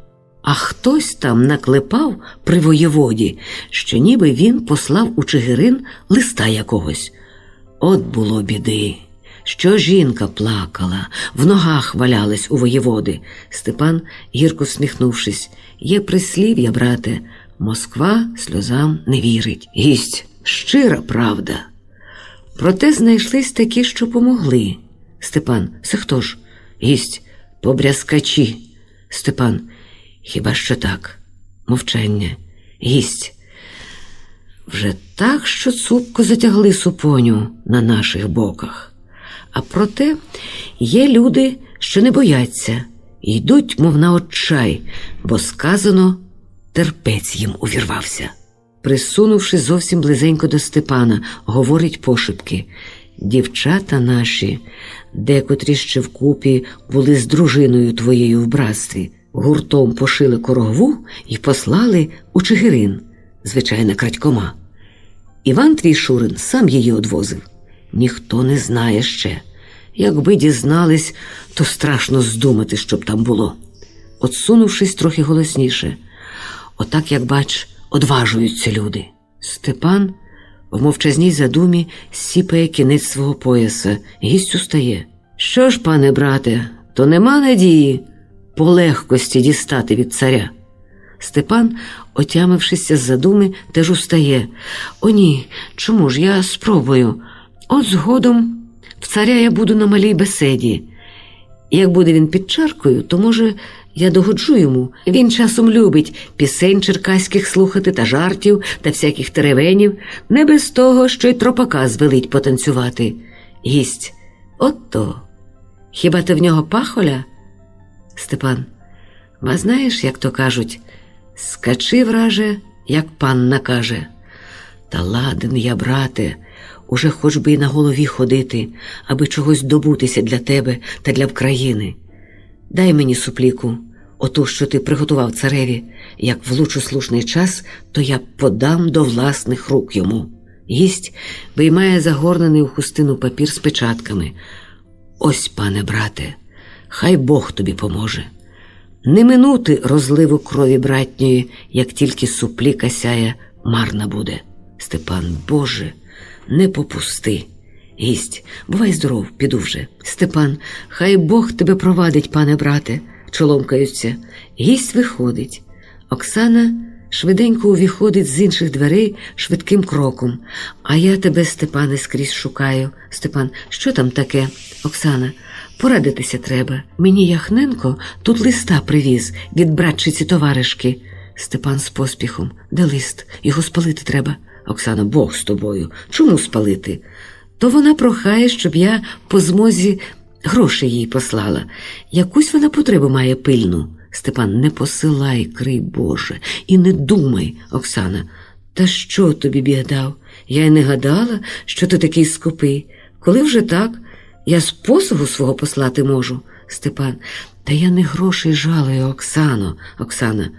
а хтось там наклепав при воєводі, що ніби він послав у Чигирин листа якогось. От було біди, що жінка плакала, в ногах валялась у воєводи. Степан, гірко всміхнувшись: є прислів'я, брате, Москва сльозам не вірить. Гість, щира правда. Проте знайшлись такі, що помогли. Степан: це хто ж? Гість: побрязкачі. Степан: хіба що так? Мовчання. Гість: вже так, що цупко затягли супоню на наших боках. А проте є люди, що не бояться, йдуть, мов на отчай, бо сказано, терпець їм увірвався. Присунувши зовсім близенько до Степана, говорить пошепки: дівчата наші, декотрі ще вкупі були з дружиною твоєю в братстві, гуртом пошили корогову і послали у Чигирин, звичайно, крадькома. Іван твій Шурин сам її одвозив. Ніхто не знає ще. Якби дізнались, то страшно здумати, щоб там було. Отсунувшись трохи голосніше: отак, як бач, одважуються люди. Степан в мовчазній задумі сіпає кінець свого пояса. Гість устає: що ж, пане брате, то нема надії по легкості дістати від царя? Степан, отямившися з задуми, теж устає: о ні, чому ж, я спробую. От згодом в царя я буду на малій беседі. Як буде він під чаркою, то, може, я догоджу йому. Він часом любить пісень черкаських слухати та жартів та всяких теревенів, не без того, що й тропака звелить потанцювати. Гість: от-то, хіба ти в нього пахоля? Степан: ба знаєш, як то кажуть, скачи, враже, як пан накаже. Та ладен я, брате, уже хоч би й на голові ходити, аби чогось добутися для тебе та для України. Дай мені супліку, оту, що ти приготував цареві. Як влучу слушний час, то я подам до власних рук йому. Гість виймає загорнений у хустину папір з печатками. Ось, пане брате, хай Бог тобі поможе. Не минути розливу крові братньої, як тільки супліка сяє, марна буде. Степан: Боже, не попусти. Гість: бувай здоров, піду вже. Степан: хай Бог тебе провадить, пане брате. Чоломкаються. Гість виходить. Оксана швиденько увіходить з інших дверей швидким кроком. А я тебе, Степане, скрізь шукаю. Степан: що там таке? Оксана: порадитися треба. Мені Яхненко тут листа привіз від братчиці товаришки. Степан з поспіхом: де лист? Його спалити треба. Оксана: Бог з тобою. Чому спалити? То вона прохає, щоб я по змозі гроші їй послала. Якусь вона потребу має пильну. Степан: не посилай, крий Боже, і не думай. Оксана: та що тобі Біг дав? Я й не гадала, що ти такий скупий. Коли вже так, я з посугу свого послати можу. Степан: та я не грошей жалую, Оксано. Оксана: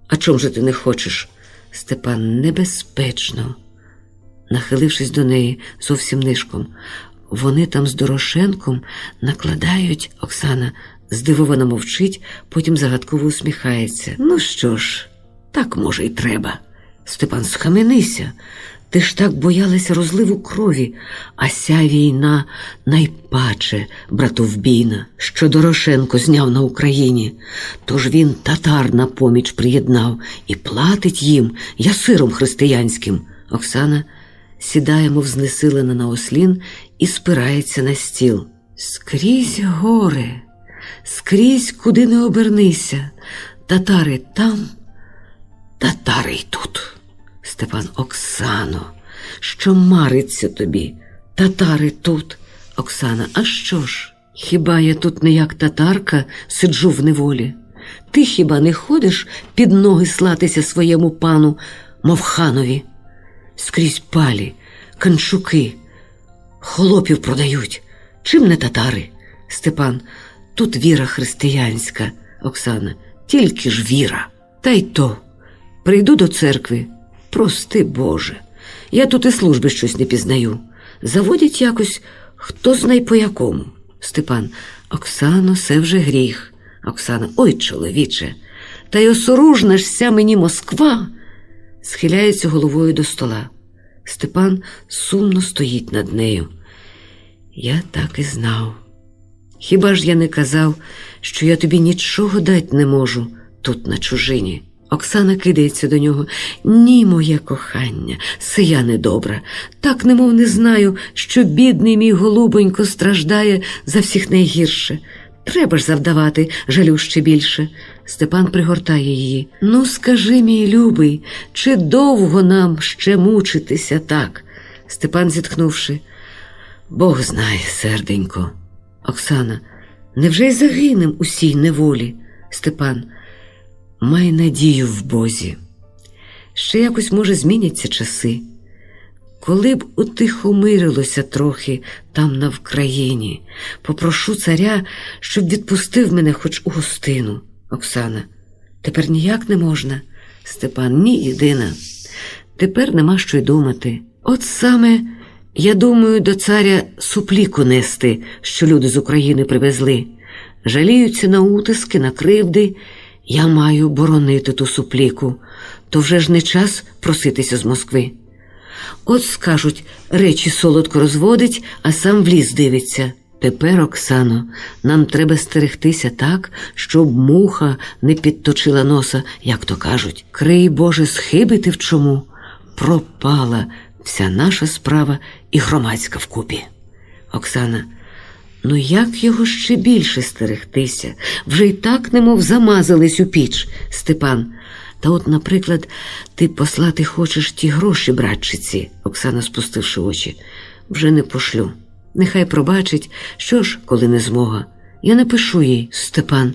а чом же ти не хочеш? Степан: небезпечно. Нахилившись до неї зовсім нишком: вони там з Дорошенком накладають. Оксана здивовано мовчить, потім загадково усміхається. Ну що ж, так може й треба. Степан: схаменися. Ти ж так боялася розливу крові, а ся війна найпаче братовбійна, що Дорошенко зняв на Україні. Тож він татар на поміч приєднав і платить їм ясиром християнським. Оксана сідає, мов знесилена на ослін, і спирається на стіл. Скрізь горе, скрізь куди не обернися. Татари там, татари й тут. Степан: Оксано, що мариться тобі? Татари тут. Оксана: а що ж? Хіба я тут не як татарка сиджу в неволі? Ти хіба не ходиш під ноги слатися своєму пану, мов ханові? Скрізь палі, канчуки, холопів продають. Чим не татари? Степан: тут віра християнська. Оксана: тільки ж віра. Та й то, прийду до церкви, прости Боже, я тут і служби щось не пізнаю. Заводять якось, хто знає по якому. Степан: Оксано, це вже гріх. Оксана: ой, чоловіче, та й осоружна ж ся мені Москва. Схиляється головою до стола. Степан сумно стоїть над нею. Я так і знав. Хіба ж я не казав, що я тобі нічого дать не можу тут на чужині? Оксана кидається до нього. Ні, моє кохання, се я недобра. Так немов не знаю, що бідний мій голубонько страждає за всіх найгірше. Треба ж завдавати жалю ще більше. Степан пригортає її. Ну, скажи, мій любий, чи довго нам ще мучитися так? Степан, зітхнувши. Бог знає, серденько. Оксана. Невже й загинем у сій неволі? Степан. Май надію в Бозі. Ще якось, може, зміняться часи. Коли б утихомирилося трохи там на Вкраїні, попрошу царя, щоб відпустив мене хоч у гостину. Оксана. Тепер ніяк не можна. Степан. Ні, єдина. Тепер нема що й думати. От саме, я думаю, до царя супліку нести, що люди з України привезли. Жаліються на утиски, на кривди. Я маю боронити ту супліку. То вже ж не час проситися з Москви. От, скажуть, речі солодко розводить, а сам в ліс дивиться. Тепер, Оксано, нам треба стерегтися так, щоб муха не підточила носа, як то кажуть. Крий, Боже, схибити в чому. Пропала вся наша справа і громадська вкупі. Оксана. Ну як його ще більше стерегтися? Вже й так немов замазались у піч. Степан. Та от, наприклад, ти послати хочеш ті гроші братчиці. Оксана, спустивши очі. Вже не пошлю. Нехай пробачить, що ж, коли не змога. Я не пишу їй. Степан.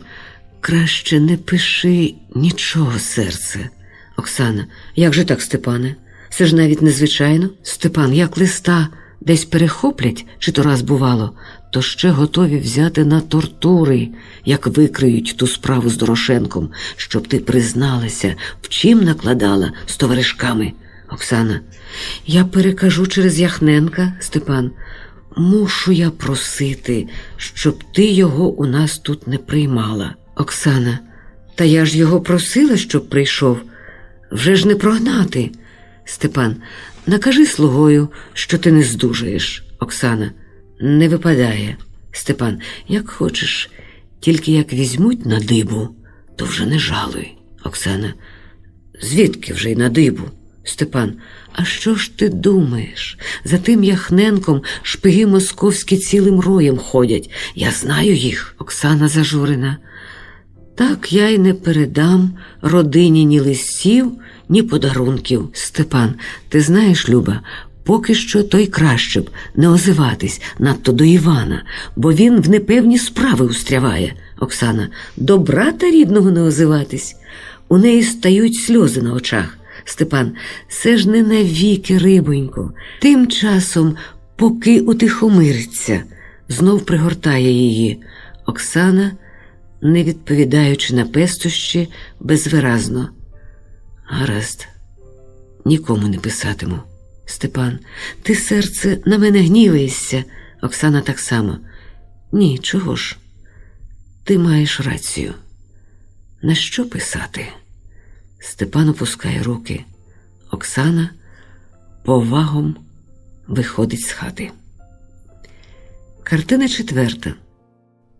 Краще не пиши нічого, серце. Оксана. Як же так, Степане? Це ж навіть незвичайно. Степан. Як листа десь перехоплять, чи то раз бувало, то ще готові взяти на тортури, як викриють ту справу з Дорошенком, щоб ти призналася, в чим накладала з товаришками. Оксана. Я перекажу через Яхненка. Степан. Мушу я просити, щоб ти його у нас тут не приймала. Оксана. Та я ж його просила, щоб прийшов. Вже ж не прогнати. Степан. Накажи слугою, що ти не здужаєш. Оксана. Не випадає. Степан. Як хочеш, тільки як візьмуть на дибу, то вже не жалуй. Оксана. Звідки вже й на дибу? Степан. А що ж ти думаєш? За тим Яхненком шпиги московські цілим роєм ходять. Я знаю їх. Оксана зажурена. Так я й не передам родині ні листів, ні подарунків. Степан. Ти знаєш, Люба, поки що то й краще б не озиватись надто до Івана, бо він в непевні справи устряває. Оксана. До брата рідного не озиватись? У неї стають сльози на очах. Степан. Це ж не навіки, рибонько. Тим часом, поки утихомириться, знов пригортає її. Оксана, не відповідаючи на пестощі, безвиразно. Гаразд. Нікому не писатиму. Степан. Ти, серце, на мене гніваєшся. Оксана так само. Ні, чого ж? Ти маєш рацію. На що писати? Степан опускає руки. Оксана повагом виходить з хати. Картина 4.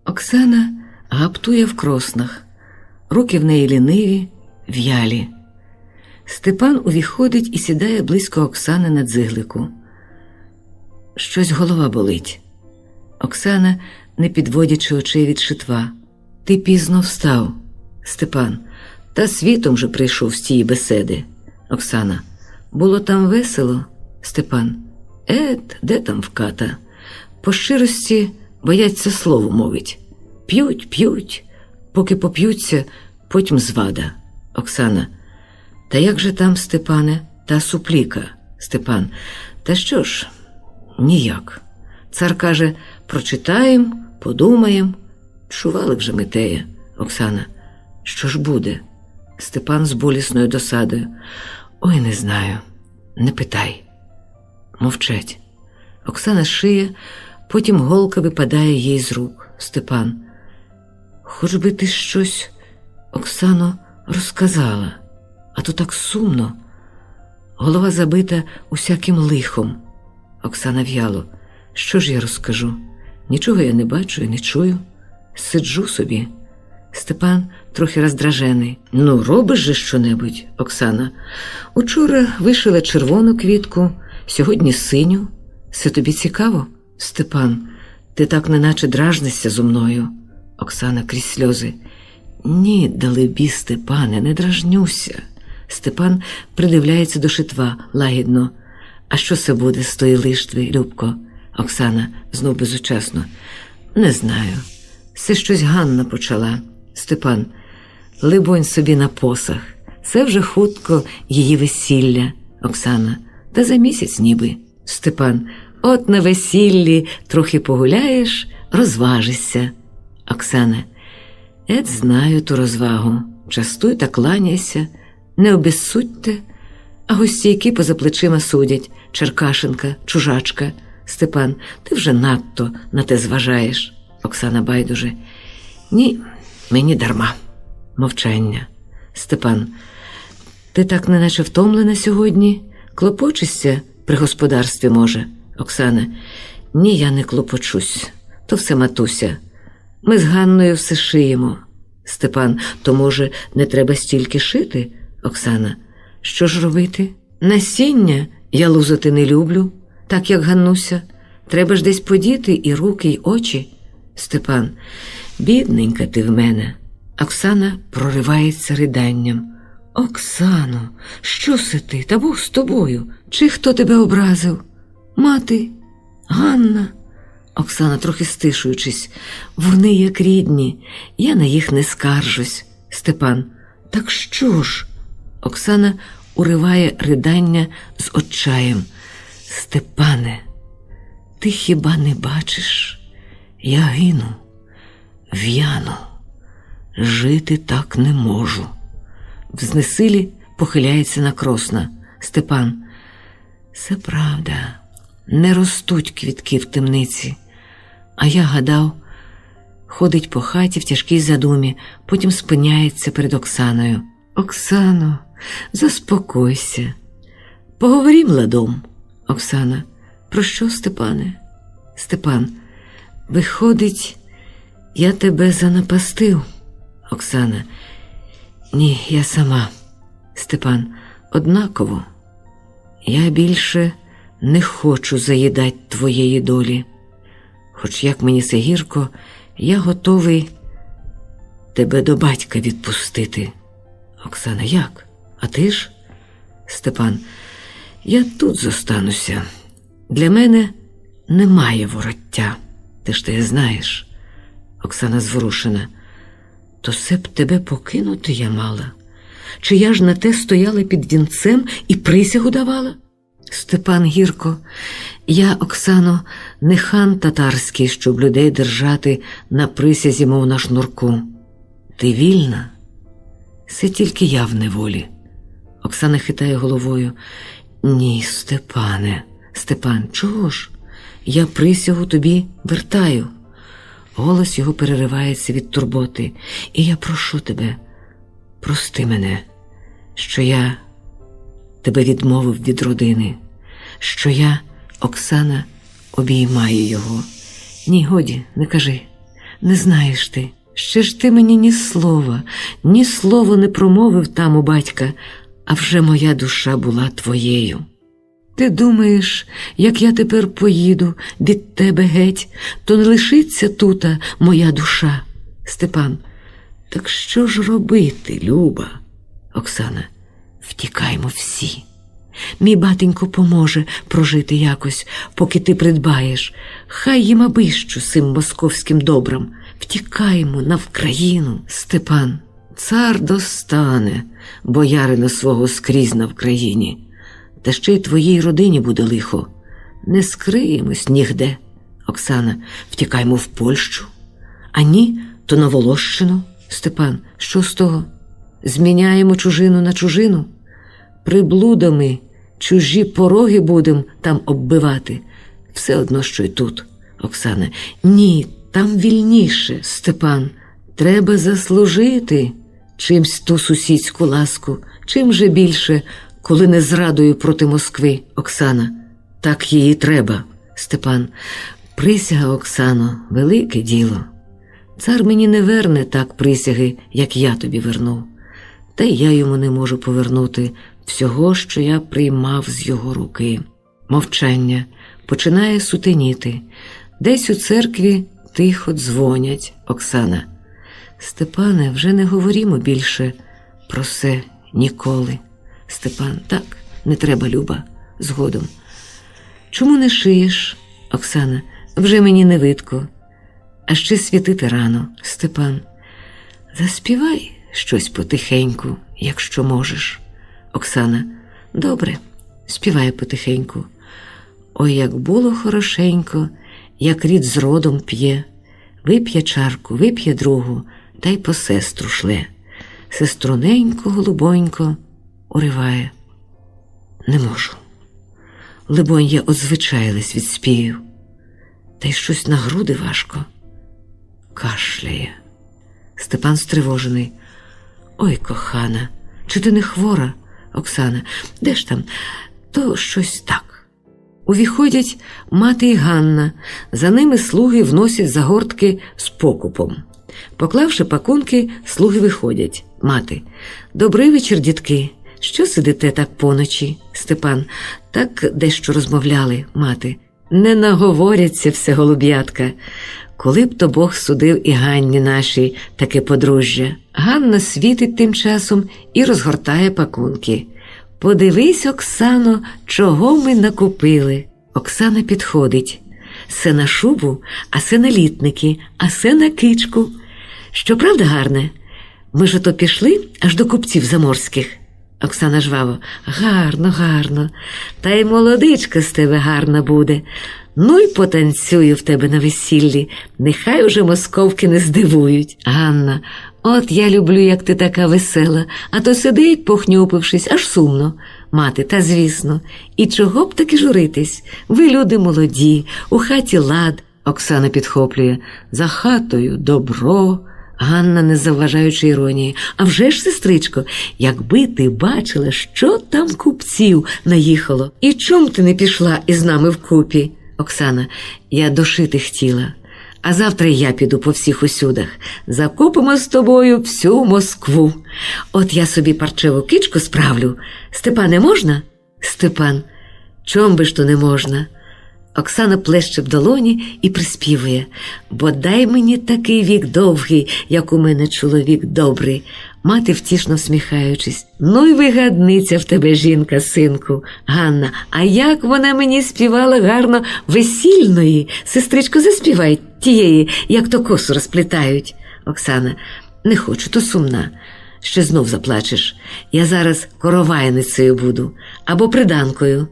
Оксана гаптує в кроснах. Руки в неї ліниві, в'ялі. Степан увіходить і сідає близько Оксани на дзиглику. Щось голова болить. Оксана, не підводячи очей від шитва. Ти пізно встав. Степан. Та світом же прийшов з тієї беседи. Оксана. Було там весело? Степан. Де там вката? По щирості бояться слово мовить. П'ють, поки поп'ються, потім звада. Оксана. Та як же там, Степане, та супліка? Степан. Та що ж, ніяк. Цар каже, прочитаєм, подумаєм. Чували вже ми теє. Оксана. Що ж буде? Степан з болісною досадою. Ой, не знаю. Не питай. Мовчать. Оксана шиє, потім голка випадає їй з рук. Степан. Хоч би ти щось, Оксано, розказала, а то так сумно. Голова забита усяким лихом. Оксана в'яло. Що ж я розкажу? Нічого я не бачу і не чую. Сиджу собі. Степан трохи роздражений. Ну, робиш же що-небудь, Оксана. Учора вишила червону квітку, сьогодні синю. Це тобі цікаво? Степан, ти так неначе дражнишся зо мною. Оксана крізь сльози. Ні, далебі, Степане, не дражнюся. Степан придивляється до шитва лагідно. А що це буде з тої лиштви, Любко? Оксана знов безучасно. Не знаю. Це щось Ганна почала. Степан, либонь собі на посах. Це вже хутко її весілля. Оксана, та за місяць ніби. Степан, от на весіллі трохи погуляєш, розважишся. Оксана, ет знаю ту розвагу. Частуй та кланяйся, не обезсудьте. А гостійки поза плечима судять. Черкашенка, чужачка. Степан, ти вже надто на те зважаєш. Оксана байдуже. Ні, мені дарма. Мовчання. Степан, ти так неначе втомлена сьогодні? Клопочешся при господарстві, може? Оксана, ні, я не клопочусь. То все матуся. Ми з Ганною все шиємо. Степан, то, може, не треба стільки шити? Оксана, що ж робити? Насіння я лузати не люблю, так як Ганнуся. Треба ж десь подіти і руки, й очі. Степан, бідненька ти в мене. Оксана проривається риданням. Оксано, що це ти? Та Бог з тобою. Чи хто тебе образив? Мати? Ганна? Оксана, трохи стишуючись. Вони як рідні. Я на їх не скаржусь. Степан, так що ж? Оксана уриває ридання з отчаєм. Степане, ти хіба не бачиш? Я гину, в'яну. Жити так не можу. В знесилі похиляється на Кросна. Степан, це правда. Не ростуть квітки в темниці. А я гадав, ходить по хаті в тяжкій задумі, потім спиняється перед Оксаною. Оксано, заспокойся. Поговорім ладом. Оксана, про що, Степане? Степан, виходить, я тебе занапастив. Оксана, ні, я сама. Степан, однаково. Я більше не хочу заїдать твоєї долі. Хоч як мені це гірко, я готовий тебе до батька відпустити. Оксана, як? А ти ж? Степан, я тут зостануся. Для мене немає вороття. Ти ж те знаєш. Оксана зворушена. То се б тебе покинути я мала? Чи я ж на те стояла під вінцем і присягу давала? Степан гірко. Я, Оксано, не хан татарський, щоб людей держати на присязі, мов на шнурку. Ти вільна? Це тільки я в неволі. Оксана хитає головою. Ні, Степане. Степан, чого ж? Я присягу тобі вертаю. Голос його переривається від турботи. І я прошу тебе, прости мене, що я тебе відмовив від родини, що я, Оксана, обіймаю його. Ні, годі, не кажи, не знаєш ти. Ще ж ти мені ні слова не промовив там у батька, а вже моя душа була твоєю. Ти думаєш, як я тепер поїду від тебе геть, то не лишиться тута моя душа? Степан, так що ж робити, Люба? Оксана, втікаймо всі. Мій батенько поможе прожити якось, поки ти придбаєш. Хай їм абищо сим московським добрам. Втікаймо на Вкраїну. Степан, цар достане боярина свого скрізь на Вкраїні. Та ще й твоїй родині буде лихо. Не скриємось нігде. Оксана, втікаймо в Польщу. А ні, то на Волощину. Степан, що з того? Зміняємо чужину на чужину? Приблудами чужі пороги будем там оббивати. Все одно, що й тут. Оксана, ні, там вільніше. Степан, треба заслужити. чимсь ту сусідську ласку, чим же більше, коли не зрадою проти Москви, Оксана. Так її треба, Степан. Присяга, Оксано, велике діло. Цар мені не верне так присяги, як я тобі вернув. Та й я йому не можу повернути всього, що я приймав з його руки. Мовчання. Починає сутеніти. Десь у церкві тихо дзвонять, Оксана. Степане, вже не говорімо більше про це ніколи. Степан, так, не треба, Люба, згодом. Чому не шиєш, Оксана? Вже мені не видко. А ще світити рано, Степан. Заспівай щось потихеньку, якщо можеш. Оксана, добре, співай потихеньку. Ой, як було хорошенько, як рід з родом п'є. Вип'є чарку, вип'є другу, та й по сестру шле. Сеструненько, голубонько, уриває. Не можу. Либонь, я озвичаїлась від співів. Та й щось на груди важко. Кашляє. Степан стривожений. Ой, кохана, чи ти не хвора, Оксана? Де ж там? То щось так. Увіходять мати і Ганна. За ними слуги вносять загортки з покупом. Поклавши пакунки, слуги виходять. Мати. Добрий вечір, дітки. Що сидите так поночі? Степан. Так дещо розмовляли, мати. Не наговоряться все, голуб'ятка. Коли б то Бог судив і Ганні нашій таке подружжя. Ганна світить тим часом і розгортає пакунки. Подивись, Оксано, чого ми накупили. Оксана підходить. Се на шубу, а се на літники, а се на кичку. Що правда гарне? Ми ж ото пішли аж до купців заморських. Оксана жваво. Гарно, гарно. Та й молодичка з тебе гарна буде. Ну й потанцюю в тебе на весіллі. Нехай уже московки не здивують. Ганна. От я люблю, як ти така весела, а то сидить, похнюпившись, аж сумно. Мати, та звісно. І чого б таки журитись? Ви люди молоді, у хаті лад. Оксана підхоплює. За хатою добро. Ганна, не завважаючи іронії. А вже ж, сестричко, якби ти бачила, що там купців наїхало. І чом ти не пішла із нами вкупі? Оксана, я дошити хотіла. А завтра я піду по всіх усюдах. Закупимо з тобою всю Москву. От я собі парчеву кичку справлю. Степане, можна? Степан, чом би ж то не можна? Оксана плеще в долоні і приспівує. Бо дай мені такий вік довгий, як у мене чоловік добрий. Мати втішно всміхаючись. Ну й вигадниця в тебе жінка, синку. Ганна, а як вона мені співала гарно весільної. Сестричко, заспівай тієї, як то косу розплітають. Оксана, не хочу, то сумна. Ще знов заплачеш. Я зараз коровайницею буду. Або приданкою.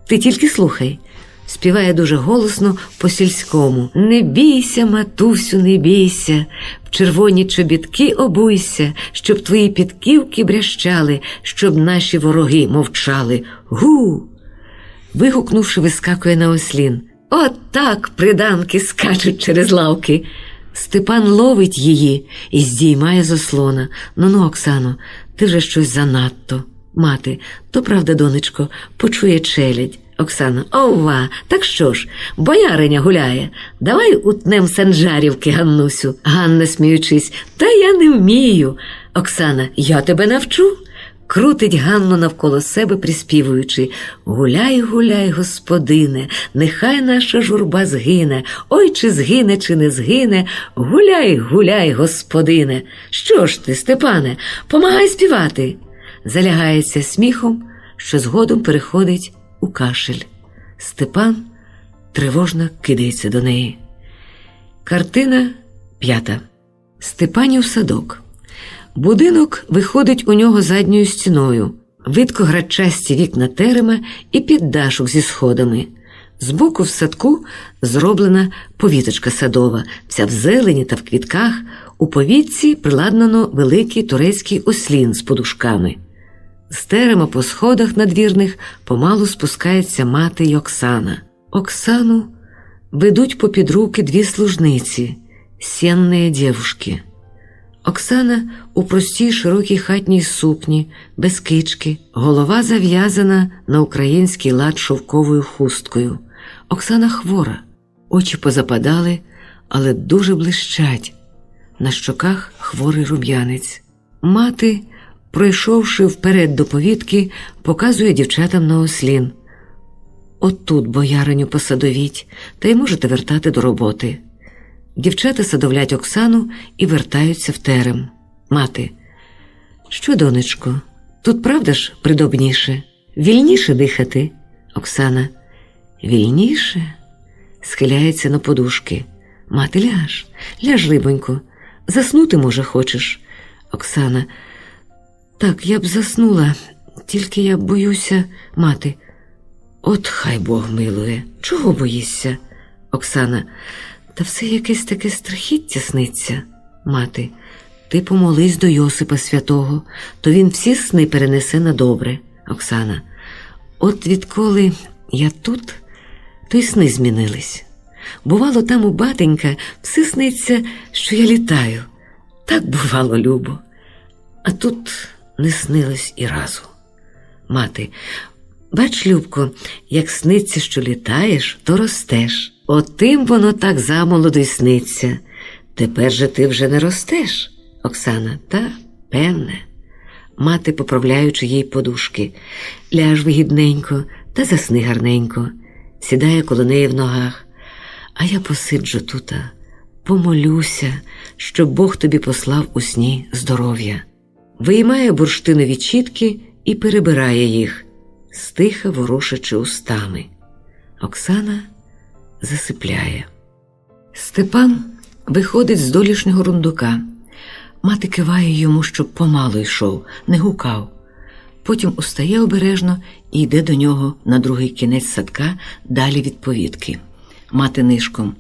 Ти тільки слухай. Співає дуже голосно по-сільському. Не бійся, матусю, не бійся, в червоні чобітки обуйся, щоб твої підківки брящали, щоб наші вороги мовчали. Гу! Вигукнувши, вискакує на ослін. От так приданки скачуть через лавки. Степан ловить її і здіймає з ослона. Ну, Оксано, ти вже щось занадто. Мати, то правда, донечко, почує челядь. Оксана, ова, так що ж, бояриня гуляє. Давай утнем санжарівки, Ганнусю. Ганна, сміючись, та я не вмію. Оксана, я тебе навчу. Крутить Ганну навколо себе, приспівуючи. Гуляй, гуляй, господине, нехай наша журба згине. Ой, чи згине, чи не згине. Гуляй, гуляй, господине. Що ж ти, Степане, помагай співати. Залягається сміхом, що згодом переходить у кашель. Степан тривожно кидається до неї. Картина 5. Степанів садок. Будинок виходить у нього задньою стіною. Видко грачасті вікна терема і піддашок зі сходами. Збоку в садку зроблена повіточка садова, вся в зелені та в квітках. У повітці приладнано великий турецький ослін з подушками. З терема по сходах надвірних помалу спускається мати й Оксана. Оксану ведуть попід руки дві служниці, сенные девушки. Оксана у простій широкій хатній сукні, без кички, голова зав'язана на український лад шовковою хусткою. Оксана хвора, очі позападали, але дуже блищать. На щоках хворий рум'янець. Мати, пройшовши вперед до повітки, показує дівчатам на ослін. «Отут, бояриню, посадовіть, та й можете вертати до роботи». Дівчата садовлять Оксану і вертаються в терем. Мати: «Що, донечко, тут правда ж придобніше? Вільніше дихати?» Оксана: «Вільніше?» Схиляється на подушки. Мати: ляж, рибонько, заснути, може, хочеш?» Оксана: «Так, я б заснула, тільки я боюся». Мати: «От хай Бог милує, чого боїшся?» Оксана: «Та все якесь таке страхіття сниться». Мати: «Ти помолись до Йосипа Святого, то він всі сни перенесе на добре». Оксана: «От відколи я тут, то й сни змінились. Бувало, там у батенька все сниться, що я літаю. Так бувало, любо. А тут не снилось і разу». Мати: «Бач, Любко, як сниться, що літаєш, то ростеш. Отим воно так замолоду й сниться. Тепер же ти вже не ростеш». Оксана: «Та, певне». Мати, поправляючи їй подушки: «Ляж вигідненько, та засни гарненько». Сідає коло неї в ногах. «А я посиджу тута, помолюся, щоб Бог тобі послав у сні здоров'я». Виймає бурштинові чітки і перебирає їх, стиха ворушачи устами. Оксана засипляє. Степан виходить з долішнього рундука. Мати киває йому, щоб помалу йшов, не гукав. Потім устає обережно і йде до нього на другий кінець садка, далі від повітки. Мати нишком: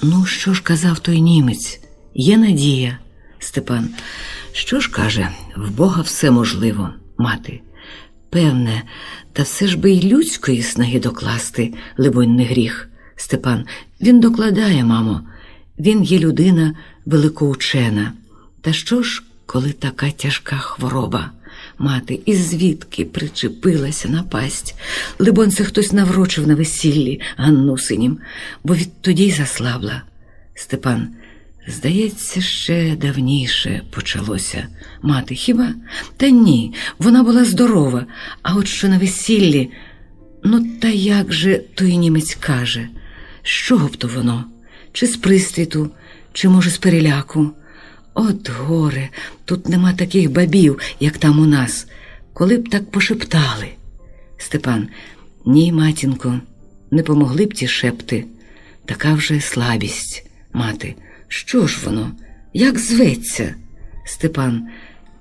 «Ну, що ж казав той німець? Є надія». Степан: «Що ж каже, в Бога все можливо». Мати: «Певне, та все ж би й людської снаги докласти, либонь, не гріх». Степан: «Він докладає, мамо. Він є людина великоучена. Та що ж, коли така тяжка хвороба?» Мати: «І звідки причепилася напасть? Либонь, це хтось наврочив на весіллі Ганнусинім, бо відтоді й заслабла». Степан: «Здається, ще давніше почалося». Мати: «Хіба? Та ні, вона була здорова, а от що на весіллі, ну та як же той німець каже? З чого б то воно? Чи з пристріту, чи, може, з переляку? От горе, тут нема таких бабів, як там у нас. Коли б так пошептали». Степан: «Ні, матінко, не помогли б ті шепти. Така вже слабість». Мати: «Що ж воно? Як зветься?» Степан: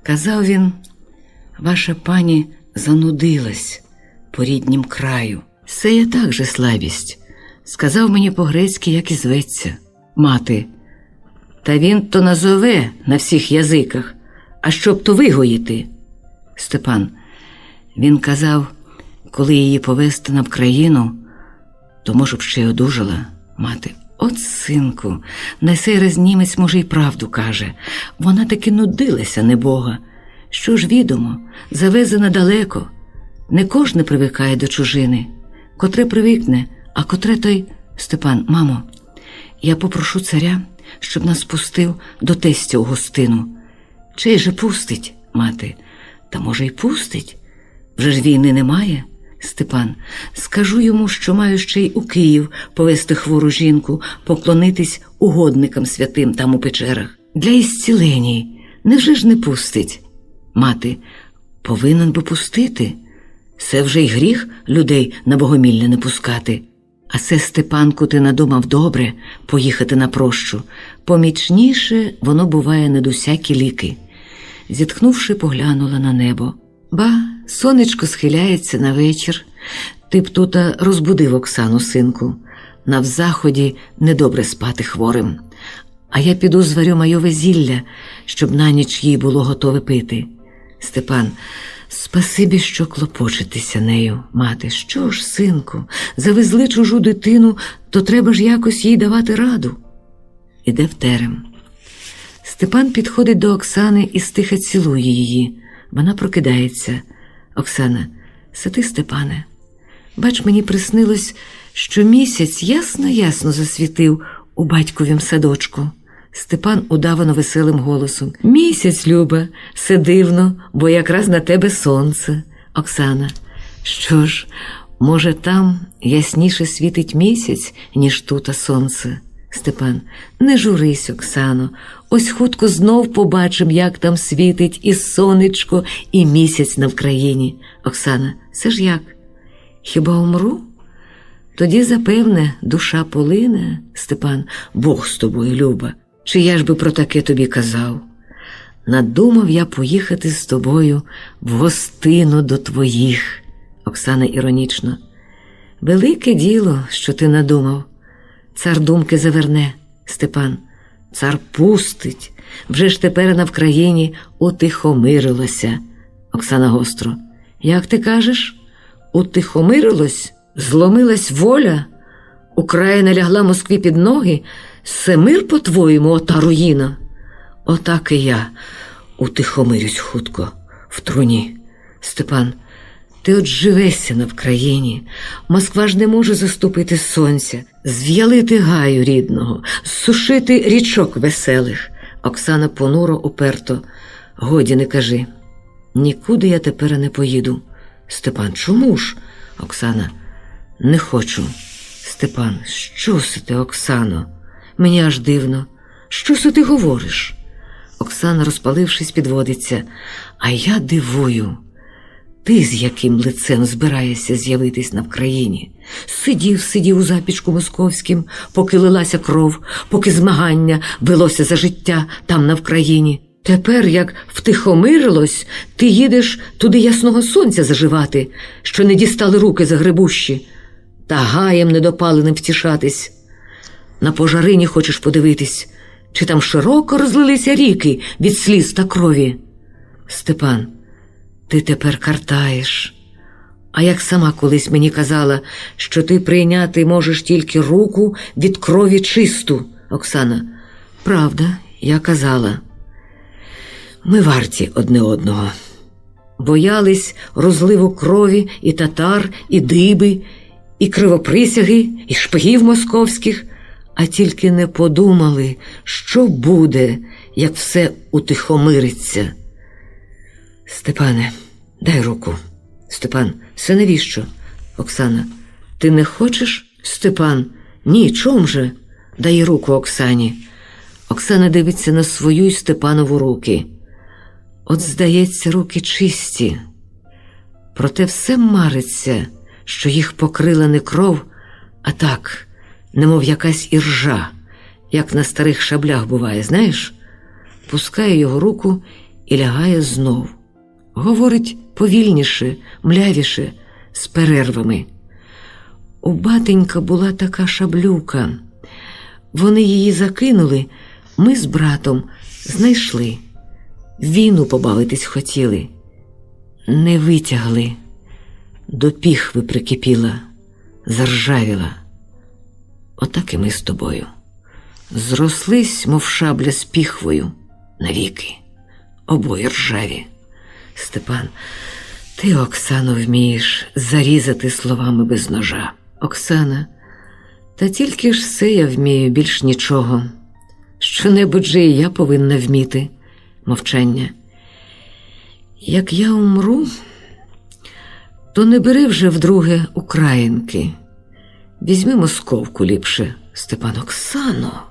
«Казав він, ваша пані занудилась по ріднім краю. Це є так же слабість. Сказав мені по-грецьки, як і зветься». Мати: «Та він то назове на всіх язиках, а щоб то вигоїти». Степан: «Він казав, коли її повезти на Вкраїну, то, може б, ще й одужала». Мати: «От, синку, на сей раз німець, може, й правду каже. Вона таки нудилася, небога. Що ж відомо, завезена далеко. Не кожне привикає до чужини. Котре привикне, а котре той...» Степан: «Мамо, я попрошу царя, щоб нас пустив до тестя у гостину». «Чий же пустить?» Мати: «Та, може, й пустить. Вже ж війни немає». Степан: «Скажу йому, що маю ще й у Київ повести хвору жінку, поклонитись угодникам святим там у печерах. Для ісціленій. Невже ж не пустить?» Мати: «Повинен би пустити. Це вже й гріх людей на богомілля не пускати. А це, Степанку, ти надумав добре поїхати на прощу. Помічніше воно буває над усякі ліки». Зітхнувши, поглянула на небо. «Ба, сонечко схиляється на вечір. Ти б тута розбудив Оксану, синку. На взаході недобре спати хворим. А я піду зварю майове зілля, щоб на ніч їй було готове пити». Степан: «Спасибі, що клопочетеся нею». Мати: «Що ж, синку, завезли чужу дитину, то треба ж якось їй давати раду». Іде в терем. Степан підходить до Оксани і стиха цілує її. Вона прокидається. Оксана: «Сиди, Степане. Бач, мені приснилось, що місяць ясно-ясно засвітив у батьковім садочку». Степан удавано веселим голосом: «Місяць, Люба, все дивно, бо якраз на тебе сонце». Оксана: «Що ж, може, там ясніше світить місяць, ніж тута сонце?» Степан: «Не журись, Оксано, ось хутко знов побачим, як там світить і сонечко, і місяць на Вкраїні». Оксана: «Це ж як? Хіба умру? Тоді, запевне, душа полине». Степан: «Бог з тобою, Люба, чи я ж би про таке тобі казав? Надумав я поїхати з тобою в гостину до твоїх». Оксана іронічно: «Велике діло, що ти надумав. Цар думки заверне». Степан: «Цар пустить. Вже ж тепер на Вкраїні утихомирилося». Оксана гостро: «Як ти кажеш? Утихомирилось? Зломилась воля? Україна лягла Москві під ноги? Се мир, по-твоєму, ота руїна?» «Отак і я утихомирюсь хутко в труні». Степан: «Ти от живешся на Вкраїні. Москва ж не може заступити сонця, зв'ялити гаю рідного, сушити річок веселих». Оксана понуро, уперто: «Годі, не кажи. Нікуди я тепер не поїду». Степан: «Чому ж?» Оксана: «Не хочу». Степан: «Що си ти, Оксано? Мені аж дивно. Що си ти говориш?» Оксана, розпалившись, підводиться: «А я дивую. Ти з яким лицем збираєшся з'явитись на Вкраїні? Сидів у запічку московським, поки лилася кров, поки змагання велося за життя там на Вкраїні. Тепер, як втихомирилось, ти їдеш туди ясного сонця заживати, що не дістали руки загребущі, та гаєм недопаленим втішатись. На пожарині хочеш подивитись, чи там широко розлилися ріки від сліз та крові?» Степан: «Ти тепер картаєш. А як сама колись мені казала, що ти прийняти можеш тільки руку від крові чисту». Оксана: «Правда, я казала. Ми варті одне одного. Боялись розливу крові і татар, і диби, і кривоприсяги, і шпигів московських, а тільки не подумали, що буде, як все утихомириться». Степане, дай руку. Степан: «Це навіщо?» Оксана: «Ти не хочеш?» Степан: «Ні, чом же?» Дай руку Оксані. Оксана дивиться на свою й Степанову руки. От, здається, руки чисті. Проте все мариться, що їх покрила не кров, а так, немов якась іржа, як на старих шаблях буває, знаєш? Пускає його руку і лягає знов. Говорить повільніше, млявіше, з перервами. У батенька була така шаблюка. Вони її закинули, ми з братом знайшли. Війну побавитись хотіли. Не витягли. До піхви прикипіла, заржавіла. Отак і ми з тобою. Зрослись, мов шабля з піхвою, навіки. Обоє ржаві. Степан: «Ти, Оксано, вмієш зарізати словами без ножа». Оксана: «Та тільки ж все я вмію, більш нічого. Що-небудь же і я повинна вміти». Мовчання. «Як я умру, то не бери вже вдруге українки. Візьми московку ліпше». Степан: «Оксано».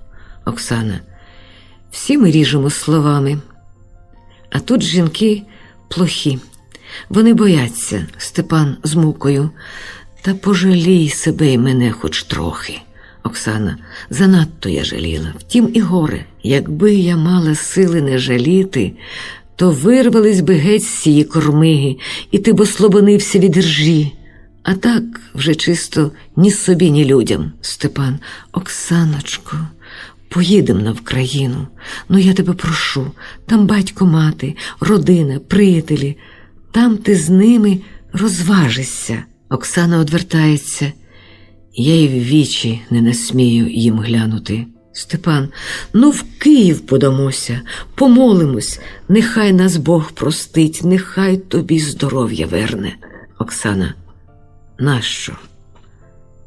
Оксана: «Всі ми ріжемо словами. А тут жінки плохі. Вони бояться». Степан з мукою: «Та пожалій себе й мене хоч трохи». Оксана: «Занадто я жаліла. Втім і горе. Якби я мала сили не жаліти, то вирвались би геть з цієї кормиги, і ти б ослабонився від ржі. А так вже чисто ні собі, ні людям». Степан: «Оксаночко, поїдем на Вкраїну. Ну, я тебе прошу. Там батько, мати, родина, приятелі. Там ти з ними розважишся». Оксана одвертається: «Я й в вічі не насмію їм глянути». Степан, ну в Київ подамося, помолимось, нехай нас Бог простить, нехай тобі здоров'я верне. Оксана, нащо?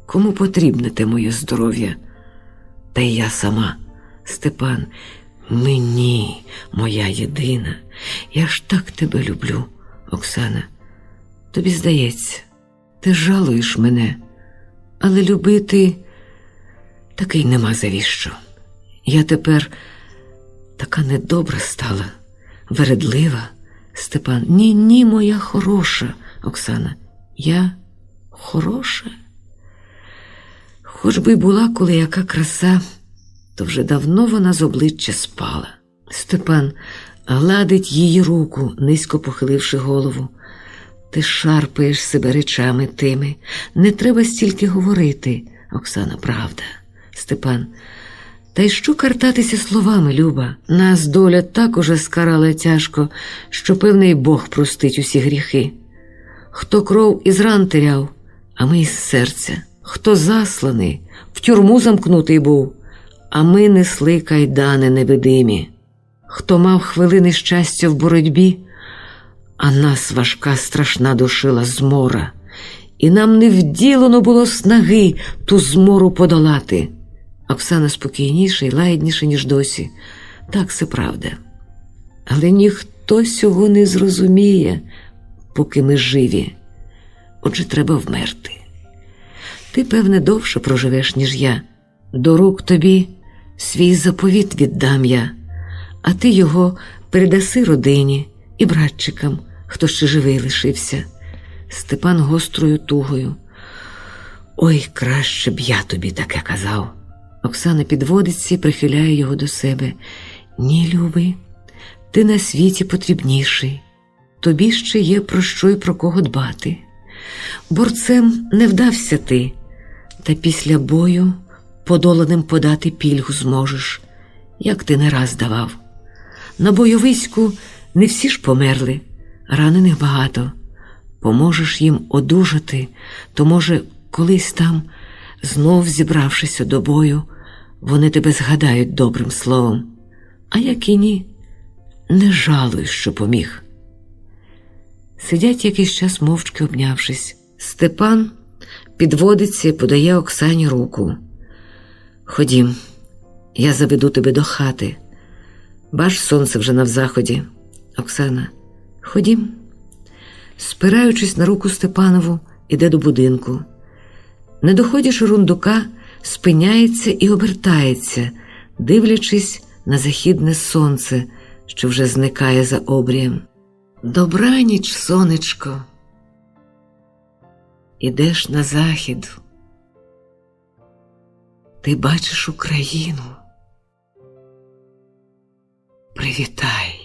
Кому потрібне те моє здоров'я? Та й я сама. Степан, мені, моя єдина, я ж так тебе люблю. Оксана, тобі здається, ти жалуєш мене, але любити таки нема завіщо. Я тепер така недобра стала, вередлива. Степан, ні, моя хороша. Оксана, я хороша? Хоч би й була коли яка краса, то вже давно вона з обличчя спала. Степан гладить її руку, низько похиливши голову. Ти шарпаєш себе речами тими. Не треба стільки говорити. Оксана, правда. Степан, та й що картатися словами, Люба? Нас доля так уже скарала тяжко, що певний Бог простить усі гріхи. Хто кров із ран теряв, а ми із серця. Хто засланий, в тюрму замкнутий був, а ми несли кайдани невидимі. Хто мав хвилини щастя в боротьбі, а нас важка страшна душила змора, і нам не вділено було снаги ту змору подолати. Оксана спокійніша й лагідніша, ніж досі. Так, це правда. Але ніхто цього не зрозуміє, поки ми живі. Отже, треба вмерти. Ти, певне, довше проживеш, ніж я. До рук тобі свій заповіт віддам я, а ти його передаси родині і братчикам, хто ще живий лишився. Степан гострою тугою. Ой, краще б я тобі таке казав. Оксана підводиться і прихиляє його до себе. Ні, любий, ти на світі потрібніший. Тобі ще є про що й про кого дбати. Борцем не вдався ти, та після бою подоланим подати пільгу зможеш, як ти не раз давав. На бойовиську не всі ж померли, ранених багато. Поможеш їм одужати, то, може, колись там, знов зібравшися до бою, вони тебе згадають добрим словом. А як і ні, не жалуй, що поміг. Сидять якийсь час мовчки обнявшись. Степан підводиться і подає Оксані руку. Ходім, я заведу тебе до хати. Бач, сонце вже на заході. Оксана, ходім. Спираючись на руку Степанову, іде до будинку. Не доходячи рундука, спиняється і обертається, дивлячись на західне сонце, що вже зникає за обрієм. Добраніч, сонечко. Ідеш на захід. Ти бачиш Україну. Привітай.